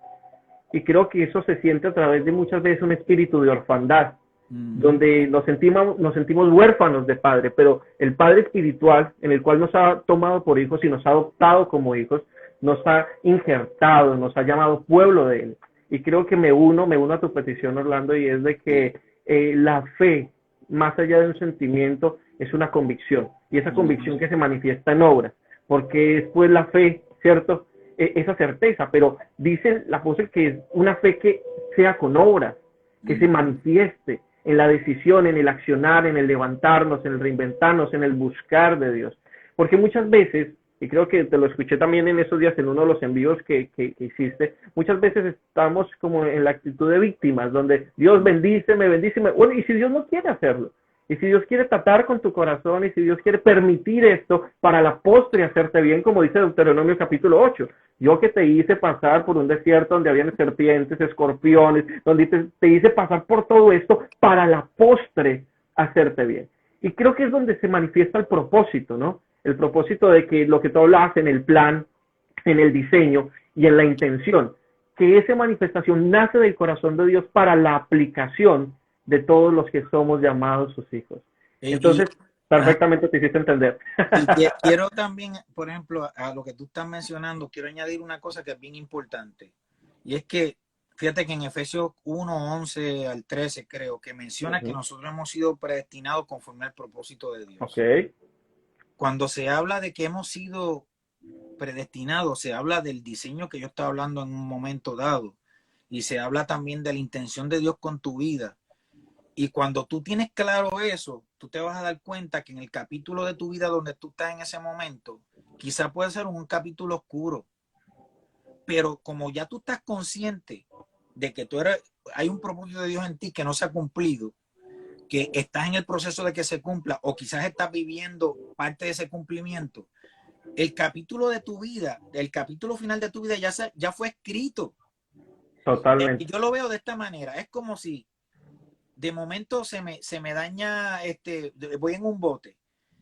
Y creo que eso se siente a través de muchas veces un espíritu de orfandad, donde nos sentimos huérfanos de padre, pero el Padre espiritual, en el cual nos ha tomado por hijos y nos ha adoptado como hijos, nos ha injertado, nos ha llamado pueblo de Él. Y creo que me uno a tu petición, Orlando, y es de que la fe, más allá de un sentimiento, es una convicción, y esa convicción que se manifiesta en obras, porque es pues la fe, ¿cierto? Esa certeza, pero dice la apóstol que es una fe que sea con obras, que se manifieste en la decisión, en el accionar, en el levantarnos, en el reinventarnos, en el buscar de Dios. Porque muchas veces, y creo que te lo escuché también en esos días en uno de los envíos que hiciste, muchas veces estamos como en la actitud de víctimas, donde Dios bendíceme, bueno, y si Dios no quiere hacerlo, y si Dios quiere tratar con tu corazón, y si Dios quiere permitir esto para la postre hacerte bien, como dice Deuteronomio capítulo 8, yo que te hice pasar por un desierto donde habían serpientes, escorpiones, donde te hice pasar por todo esto para la postre hacerte bien. Y creo que es donde se manifiesta el propósito, ¿no? El propósito de que lo que tú hablas en el plan, en el diseño y en la intención, que esa manifestación nace del corazón de Dios para la aplicación de todos los que somos llamados sus hijos. Entonces, perfectamente te hiciste entender. Y quiero también, por ejemplo, a lo que tú estás mencionando, quiero añadir una cosa que es bien importante. Y es que, fíjate que en Efesios 1, 11 al 13, creo, que menciona que nosotros hemos sido predestinados conforme al propósito de Dios. Okay. Cuando se habla de que hemos sido predestinados, se habla del diseño que yo estaba hablando en un momento dado. Y se habla también de la intención de Dios con tu vida. Y cuando tú tienes claro eso, tú te vas a dar cuenta que en el capítulo de tu vida donde tú estás en ese momento, quizá puede ser un capítulo oscuro, pero como ya tú estás consciente de que hay un propósito de Dios en ti que no se ha cumplido, que estás en el proceso de que se cumpla, o quizás estás viviendo parte de ese cumplimiento, el capítulo de tu vida, el capítulo final de tu vida ya fue escrito. Totalmente. Y yo lo veo de esta manera, es como si de momento se me daña, voy en un bote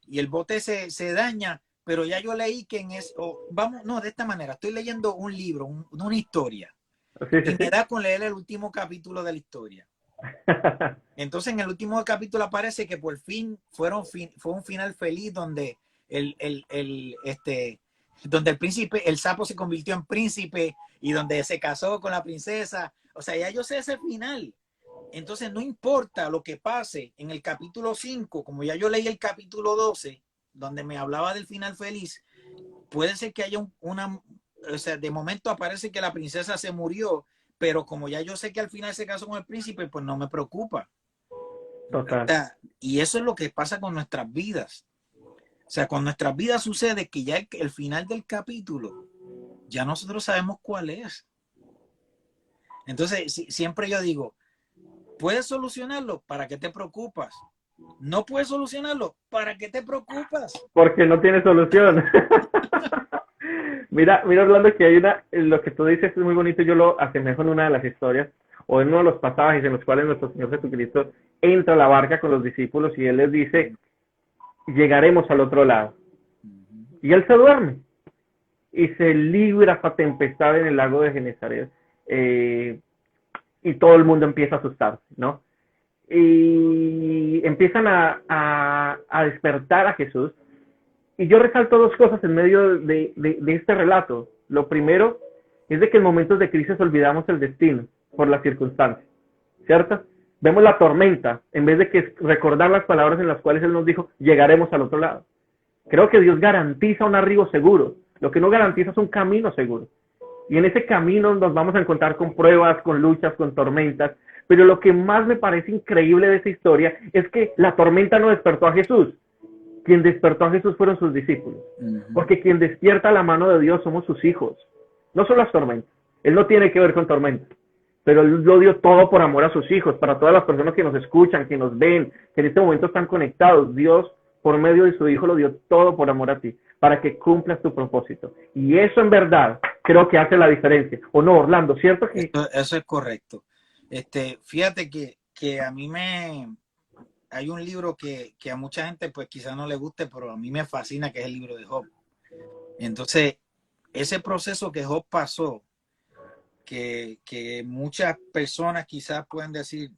y el bote se daña, pero ya yo leí que de esta manera, estoy leyendo un libro, una historia, y me da con leer el último capítulo de la historia. Entonces en el último capítulo aparece que por fin fue un final feliz donde donde el príncipe, el sapo se convirtió en príncipe y donde se casó con la princesa. O sea, ya yo sé ese final. Entonces no importa lo que pase en el capítulo 5, como ya yo leí el capítulo 12, donde me hablaba del final feliz, puede ser que haya o sea, de momento aparece que la princesa se murió, pero como ya yo sé que al final se casó con el príncipe, pues no me preocupa. Total. O sea, y eso es lo que pasa con nuestras vidas. O sea, con nuestras vidas sucede que ya el final del capítulo, ya nosotros sabemos cuál es. Entonces, siempre yo digo, ¿puedes solucionarlo? ¿Para qué te preocupas? ¿No puedes solucionarlo? ¿Para qué te preocupas? Porque no tiene solución. Mira, Orlando, que hay lo que tú dices es muy bonito, yo lo asemejo en una de las historias. o en uno de los pasajes en los cuales nuestro Señor Jesucristo entra a la barca con los discípulos y Él les dice, llegaremos al otro lado. Y Él se duerme y se libra esa tempestad en el lago de Genesaret. Y todo el mundo empieza a asustarse, ¿no? Y empiezan a despertar a Jesús. Y yo resalto dos cosas en medio de este relato. Lo primero es de que en momentos de crisis olvidamos el destino por las circunstancias, ¿cierto? Vemos la tormenta en vez de que recordar las palabras en las cuales Él nos dijo, llegaremos al otro lado. Creo que Dios garantiza un arribo seguro. Lo que no garantiza es un camino seguro. Y en ese camino nos vamos a encontrar con pruebas, con luchas, con tormentas. Pero lo que más me parece increíble de esa historia es que la tormenta no despertó a Jesús. Quien despertó a Jesús fueron sus discípulos. Porque quien despierta la mano de Dios somos sus hijos. No son las tormentas. Él no tiene que ver con tormentas. Pero Él lo dio todo por amor a sus hijos, para todas las personas que nos escuchan, que nos ven, que en este momento están conectados. Dios, por medio de su Hijo, lo dio todo por amor a ti, para que cumplas tu propósito. Y eso en verdad creo que hace la diferencia. ¿O no, Orlando? ¿Cierto que...? Eso es correcto. Fíjate que a mí hay un libro que a mucha gente pues quizá no le guste, pero a mí me fascina, que es el libro de Job. Entonces, ese proceso que Job pasó, que muchas personas quizás pueden decir,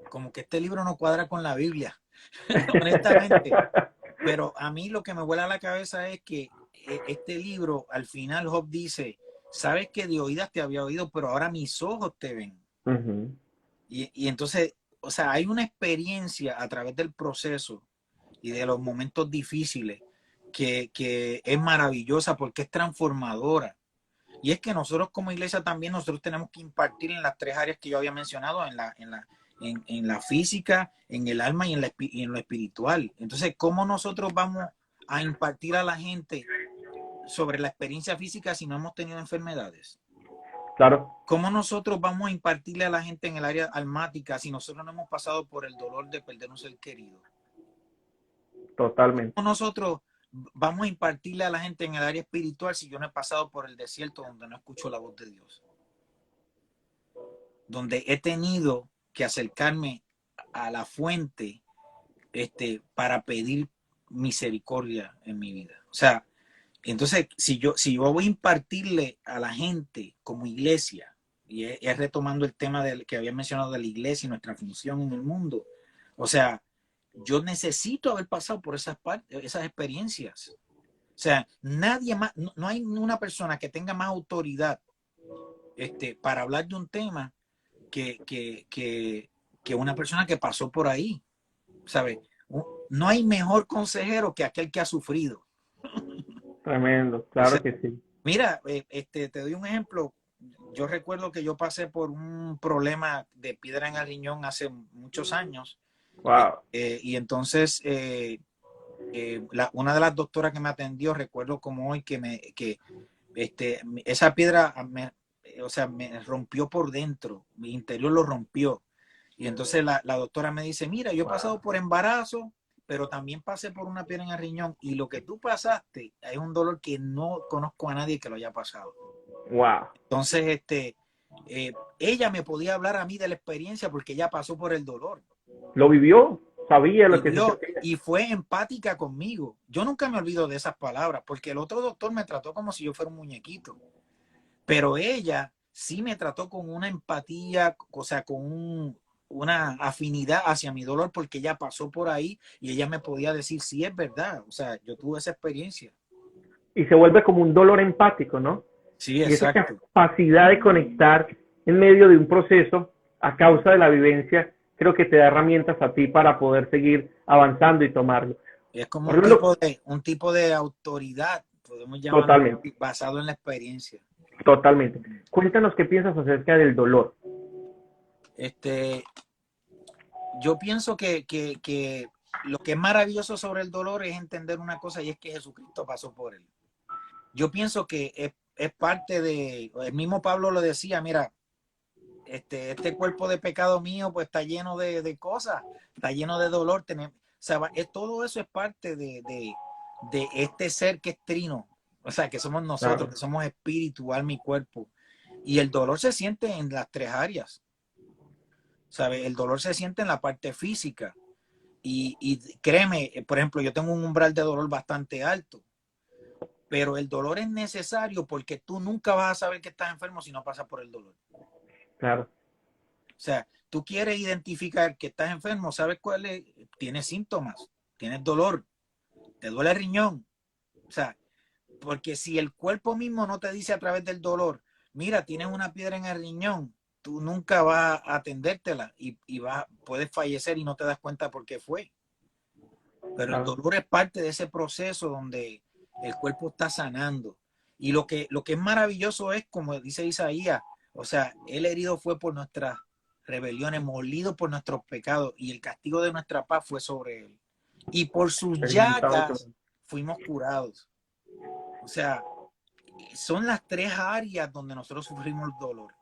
como que este libro no cuadra con la Biblia, honestamente. Pero a mí lo que me vuela a la cabeza es que este libro, al final Job dice, sabes que de oídas te había oído, pero ahora mis ojos te ven. Y entonces, o sea, hay una experiencia a través del proceso y de los momentos difíciles que es maravillosa porque es transformadora. Y es que nosotros como iglesia también nosotros tenemos que impartir en las tres áreas que yo había mencionado, en la física, en el alma y en lo espiritual. Entonces, ¿cómo nosotros vamos a impartir a la gente sobre la experiencia física si no hemos tenido enfermedades? Claro. ¿Cómo nosotros vamos a impartirle a la gente en el área almática si nosotros no hemos pasado por el dolor de perder un ser querido? Totalmente. ¿Cómo nosotros vamos a impartirle a la gente en el área espiritual si yo no he pasado por el desierto donde no escucho la voz de Dios? Donde he tenido que acercarme a la fuente para pedir misericordia en mi vida. O sea, entonces, si yo voy a impartirle a la gente como iglesia, y es retomando el tema que había mencionado de la iglesia y nuestra función en el mundo, o sea, yo necesito haber pasado por esas experiencias. O sea, nadie más, no hay una persona que tenga más autoridad para hablar de un tema que una persona que pasó por ahí, ¿sabes? No hay mejor consejero que aquel que ha sufrido. Tremendo, claro, o sea, que sí. Mira, te doy un ejemplo. Yo recuerdo que yo pasé por un problema de piedra en el riñón hace muchos años. Wow. Y entonces, una de las doctoras que me atendió, recuerdo como hoy que esa piedra me rompió por dentro, mi interior lo rompió. Y entonces la doctora me dice, mira, yo he pasado por embarazo, pero también pasé por una piedra en el riñón, y lo que tú pasaste es un dolor que no conozco a nadie que lo haya pasado. Wow. Entonces, ella me podía hablar a mí de la experiencia porque ella pasó por el dolor. Lo vivió, sabía lo que se sentía. Y fue empática conmigo. Yo nunca me olvido de esas palabras, porque el otro doctor me trató como si yo fuera un muñequito. Pero ella sí me trató con una empatía, o sea, con una afinidad hacia mi dolor, porque ella pasó por ahí y ella me podía decir, sí, es verdad. O sea, yo tuve esa experiencia. Y se vuelve como un dolor empático, ¿no? Sí, exacto. Y esa capacidad de conectar en medio de un proceso a causa de la vivencia, creo que te da herramientas a ti para poder seguir avanzando y tomarlo. Es como un tipo de autoridad, podemos llamarlo. Totalmente. Basado en la experiencia. Totalmente. Cuéntanos qué piensas acerca del dolor. Yo pienso que lo que es maravilloso sobre el dolor es entender una cosa, y es que Jesucristo pasó por él. Yo pienso que es parte de, el mismo Pablo lo decía, mira, este cuerpo de pecado mío pues está lleno de cosas, está lleno de dolor. O sea, todo eso es parte de este ser que es trino, o sea, que somos nosotros, claro, que somos espíritu, alma y cuerpo. Y el dolor se siente en las tres áreas. ¿sabes? El dolor se siente en la parte física. Y créeme, por ejemplo, yo tengo un umbral de dolor bastante alto, pero el dolor es necesario porque tú nunca vas a saber que estás enfermo si no pasas por el dolor. Claro, O sea, tú quieres identificar que estás enfermo, ¿sabes cuál es? Tienes síntomas, tienes dolor, te duele el riñón. O sea, porque si el cuerpo mismo no te dice a través del dolor, mira, tienes una piedra en el riñón, tú nunca vas a atendértela y puedes fallecer y no te das cuenta por qué fue. Pero el claro. dolor es parte de ese proceso donde el cuerpo está sanando. Y lo que es maravilloso es, como dice Isaías, o sea, él herido fue por nuestras rebeliones, molido por nuestros pecados, y el castigo de nuestra paz fue sobre él. Y por sus Experimentado llagas fuimos curados. O sea, son las tres áreas donde nosotros sufrimos dolor.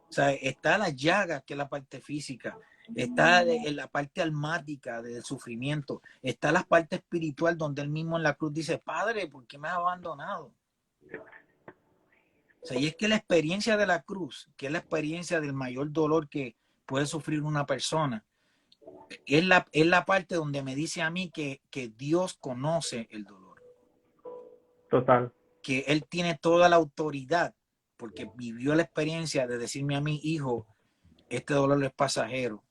O sea, está la llaga, que es la parte física, está en la parte almática del sufrimiento, está la parte espiritual donde él mismo en la cruz dice, Padre, ¿por qué me has abandonado? O sea, y es que la experiencia de la cruz, que es la experiencia del mayor dolor que puede sufrir una persona, es la parte donde me dice a mí que Dios conoce el dolor, total. que Él tiene toda la autoridad, porque vivió la experiencia de decirme a mi hijo, este dolor es pasajero.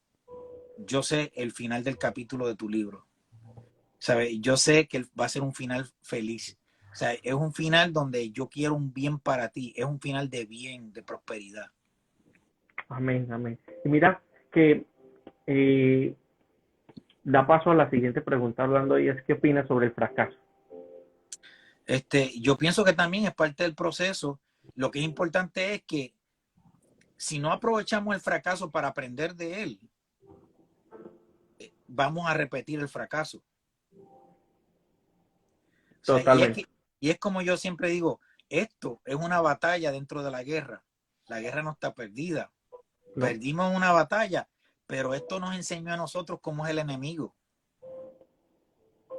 Yo sé el final del capítulo de tu libro. ¿Sabes? Yo sé que va a ser un final feliz. O sea, es un final donde yo quiero un bien para ti. Es un final de bien, de prosperidad. Amén, amén. Y mira que eh, da paso a la siguiente pregunta hablando y es ¿qué opinas sobre el fracaso? Yo pienso que también es parte del proceso. Lo que es importante es que si no aprovechamos el fracaso para aprender de él, vamos a repetir el fracaso. O sea, Totalmente. y es como yo siempre digo, esto es una batalla dentro de la guerra. La guerra no está perdida. No, Perdimos una batalla, pero esto nos enseñó a nosotros cómo es el enemigo.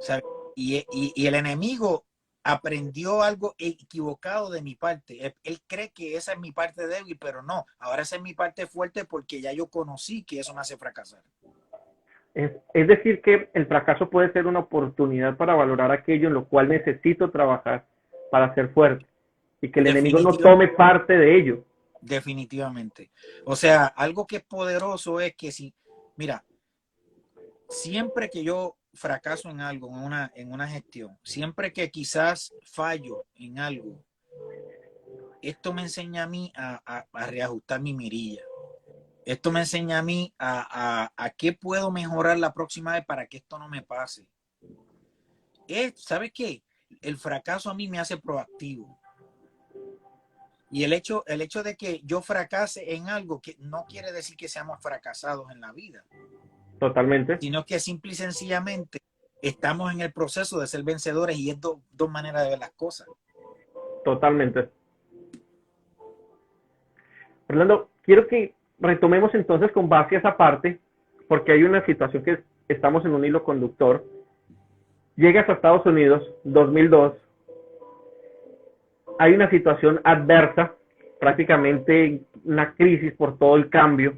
¿Sabe? Y el enemigo aprendió algo equivocado de mi parte. Él cree que esa es mi parte débil, pero no. Ahora esa es mi parte fuerte porque ya yo conocí que eso me hace fracasar. es decir, que el fracaso puede ser una oportunidad para valorar aquello en lo cual necesito trabajar para ser fuerte y que el enemigo no Definitiva, tome parte de ello. definitivamente. O sea, algo que es poderoso es que si, mira, siempre que yo fracaso en algo, en una gestión, siempre que quizás fallo en algo, esto me enseña a mí a reajustar mi mirilla. Esto me enseña a mí a qué puedo mejorar la próxima vez para que esto no me pase. ¿Sabes qué? El fracaso a mí me hace proactivo. Y el hecho de que yo fracase en algo que no quiere decir que seamos fracasados en la vida, Totalmente, sino que simple y sencillamente estamos en el proceso de ser vencedores y es dos maneras de ver las cosas. totalmente. Fernando, quiero que retomemos entonces con base a esa parte, porque hay una situación que estamos en un hilo conductor. Llegas a Estados Unidos, 2002, hay una situación adversa, prácticamente una crisis por todo el cambio.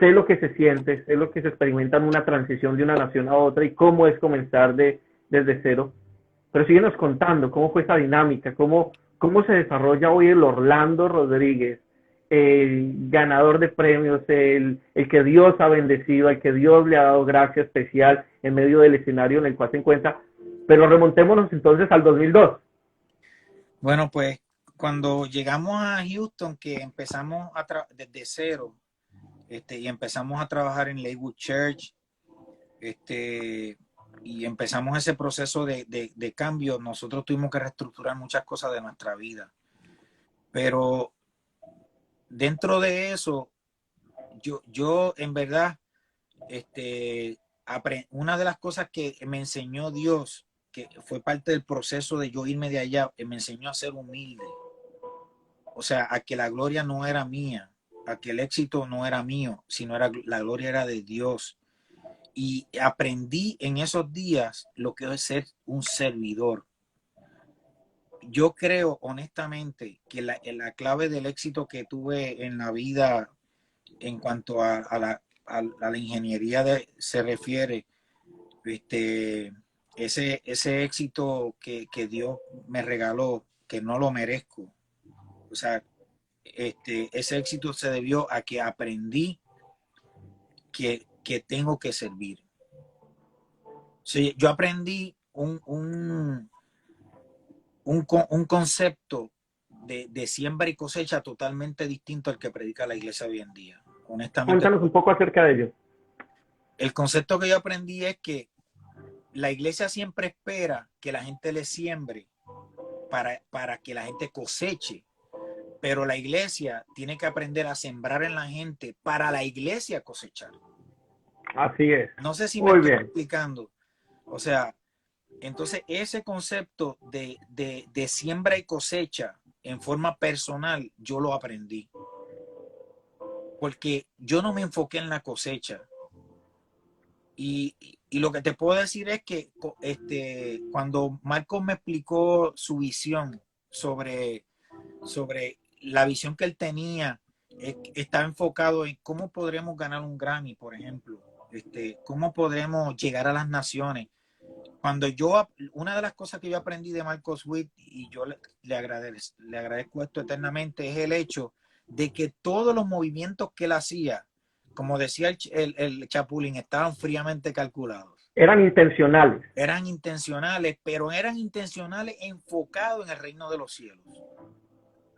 Sé lo que se siente, sé lo que se experimenta en una transición de una nación a otra y cómo es comenzar desde cero. Pero síguenos contando cómo fue esa dinámica, cómo se desarrolla hoy el Orlando Rodríguez, el ganador de premios, el que Dios ha bendecido, al que Dios le ha dado gracia especial en medio del escenario en el cual se encuentra. Pero remontémonos entonces al 2002. Bueno, pues cuando llegamos a Houston, que empezamos desde cero, y empezamos a trabajar en Lakewood Church, y empezamos ese proceso de cambio, nosotros tuvimos que reestructurar muchas cosas de nuestra vida. Pero dentro de eso, yo en verdad, una de las cosas que me enseñó Dios, que fue parte del proceso de yo irme de allá, me enseñó a ser humilde. O sea, a que la gloria no era mía, a que el éxito no era mío, sino la gloria era de Dios. Y aprendí en esos días lo que es ser un servidor. Yo creo honestamente que la clave del éxito que tuve en la vida en cuanto a la ingeniería se refiere, ese éxito que Dios me regaló, que no lo merezco. O sea, ese éxito se debió a que aprendí que tengo que servir. Sí, yo aprendí un concepto de siembra y cosecha totalmente distinto al que predica la iglesia hoy en día. Honestamente, Cuéntanos un poco acerca de ello. el concepto que yo aprendí es que la iglesia siempre espera que la gente le siembre para que la gente coseche, pero la iglesia tiene que aprender a sembrar en la gente para la iglesia cosechar. Así es. No sé si me Muy estoy bien. explicando. O sea, entonces ese concepto de siembra y cosecha en forma personal, yo lo aprendí. Porque yo no me enfoqué en la cosecha. Y lo que te puedo decir es que cuando Marcos me explicó su visión sobre la visión que él tenía, estaba enfocado en cómo podremos ganar un Grammy, por ejemplo, cómo podremos llegar a las naciones. Una de las cosas que yo aprendí de Marcos Witt, y yo le agradezco esto eternamente, es el hecho de que todos los movimientos que él hacía, como decía el Chapulín, estaban fríamente calculados. Eran intencionales. Eran intencionales, pero eran intencionales enfocados en el reino de los cielos.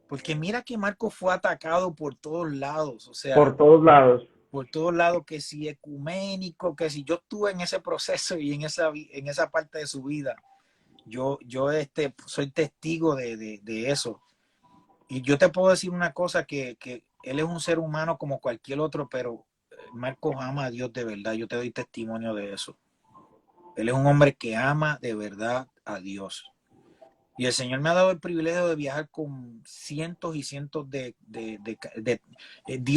Porque mira que Marcos fue atacado por todos lados, o sea, por todos lados. Por todos lados, que si ecuménico, que si yo estuve en ese proceso y en esa parte de su vida, yo soy testigo de eso. Y yo te puedo decir una cosa, que él es un ser humano como cualquier otro, pero Marcos ama a Dios de verdad, yo te doy testimonio de eso. Él es un hombre que ama de verdad a Dios. Y el Señor me ha dado el privilegio de viajar con cientos y cientos Dios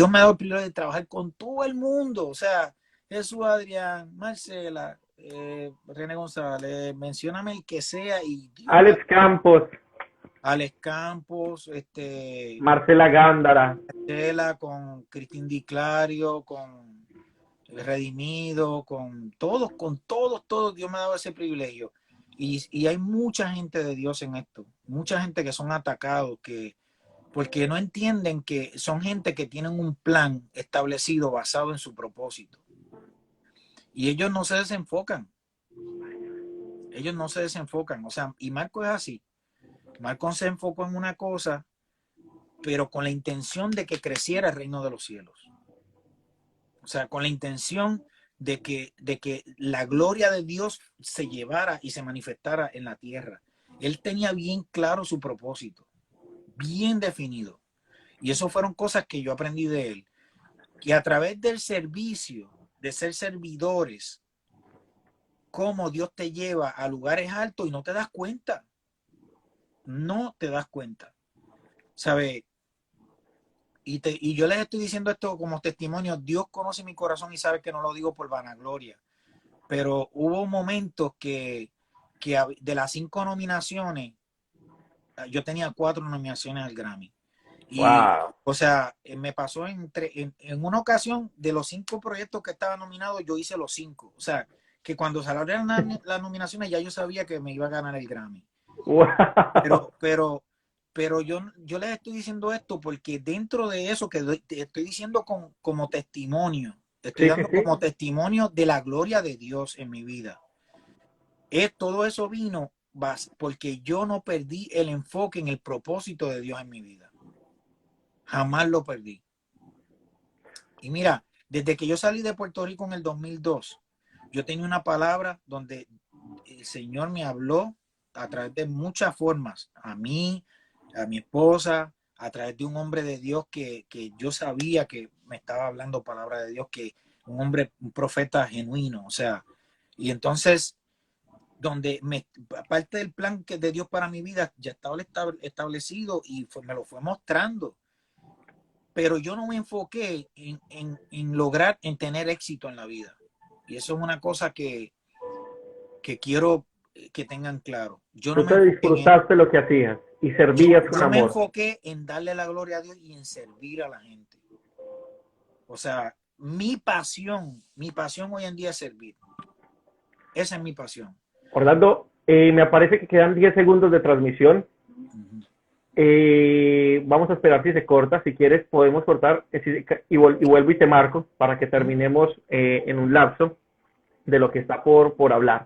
me ha dado el privilegio de trabajar con todo el mundo. O sea, Jesús, Adrián, Marcela, René González, mencióname el que sea. Y Alex Campos. Alex Campos, Marcela Gándara. Marcela, con Cristín Di Clario, con Redimido, con todos, Dios me ha dado ese privilegio. Y hay mucha gente de Dios en esto, mucha gente que son atacados, porque no entienden que son gente que tienen un plan establecido basado en su propósito. Y ellos no se desenfocan. O sea, y Marco es así. Marco se enfocó en una cosa, pero con la intención de que creciera el reino de los cielos. O sea, con la intención de que la gloria de Dios se llevara y se manifestara en la tierra. Él tenía bien claro su propósito, bien definido. Y eso fueron cosas que yo aprendí de él. Que a través del servicio, de ser servidores, cómo Dios te lleva a lugares altos y no te das cuenta. No te das cuenta. ¿Sabes? Y yo les estoy diciendo esto como testimonio. Dios conoce mi corazón y sabe que no lo digo por vanagloria. Pero hubo momentos que de las 5 nominaciones, yo tenía 4 nominaciones al Grammy. Y, wow. O sea, me pasó en una ocasión, de los 5 proyectos que estaban nominados, yo hice los 5. O sea, que cuando salieron las nominaciones ya yo sabía que me iba a ganar el Grammy. Wow. Pero yo les estoy diciendo esto porque dentro de eso que te estoy diciendo como testimonio, estoy dando como testimonio de la gloria de Dios en mi vida. Todo eso vino porque yo no perdí el enfoque en el propósito de Dios en mi vida. Jamás lo perdí. Y mira, desde que yo salí de Puerto Rico en el 2002, yo tenía una palabra donde el Señor me habló a través de muchas formas, a mí, a mi esposa, a través de un hombre de Dios que yo sabía que me estaba hablando palabra de Dios, que un profeta genuino, o sea, y entonces, parte del plan de Dios para mi vida ya estaba establecido y me lo fue mostrando, pero yo no me enfoqué en lograr, en tener éxito en la vida, y eso es una cosa que quiero que tengan claro. Yo no Tú te disfrutaste lo que hacías y servías con yo me amor. enfoqué en darle la gloria a Dios y en servir a la gente. O sea, mi pasión hoy en día es servir. Esa es mi pasión. Orlando, me parece que quedan 10 segundos de transmisión. Vamos a esperar si se corta. Si quieres, podemos cortar y vuelvo y te marco para que terminemos en un lapso de lo que está por hablar.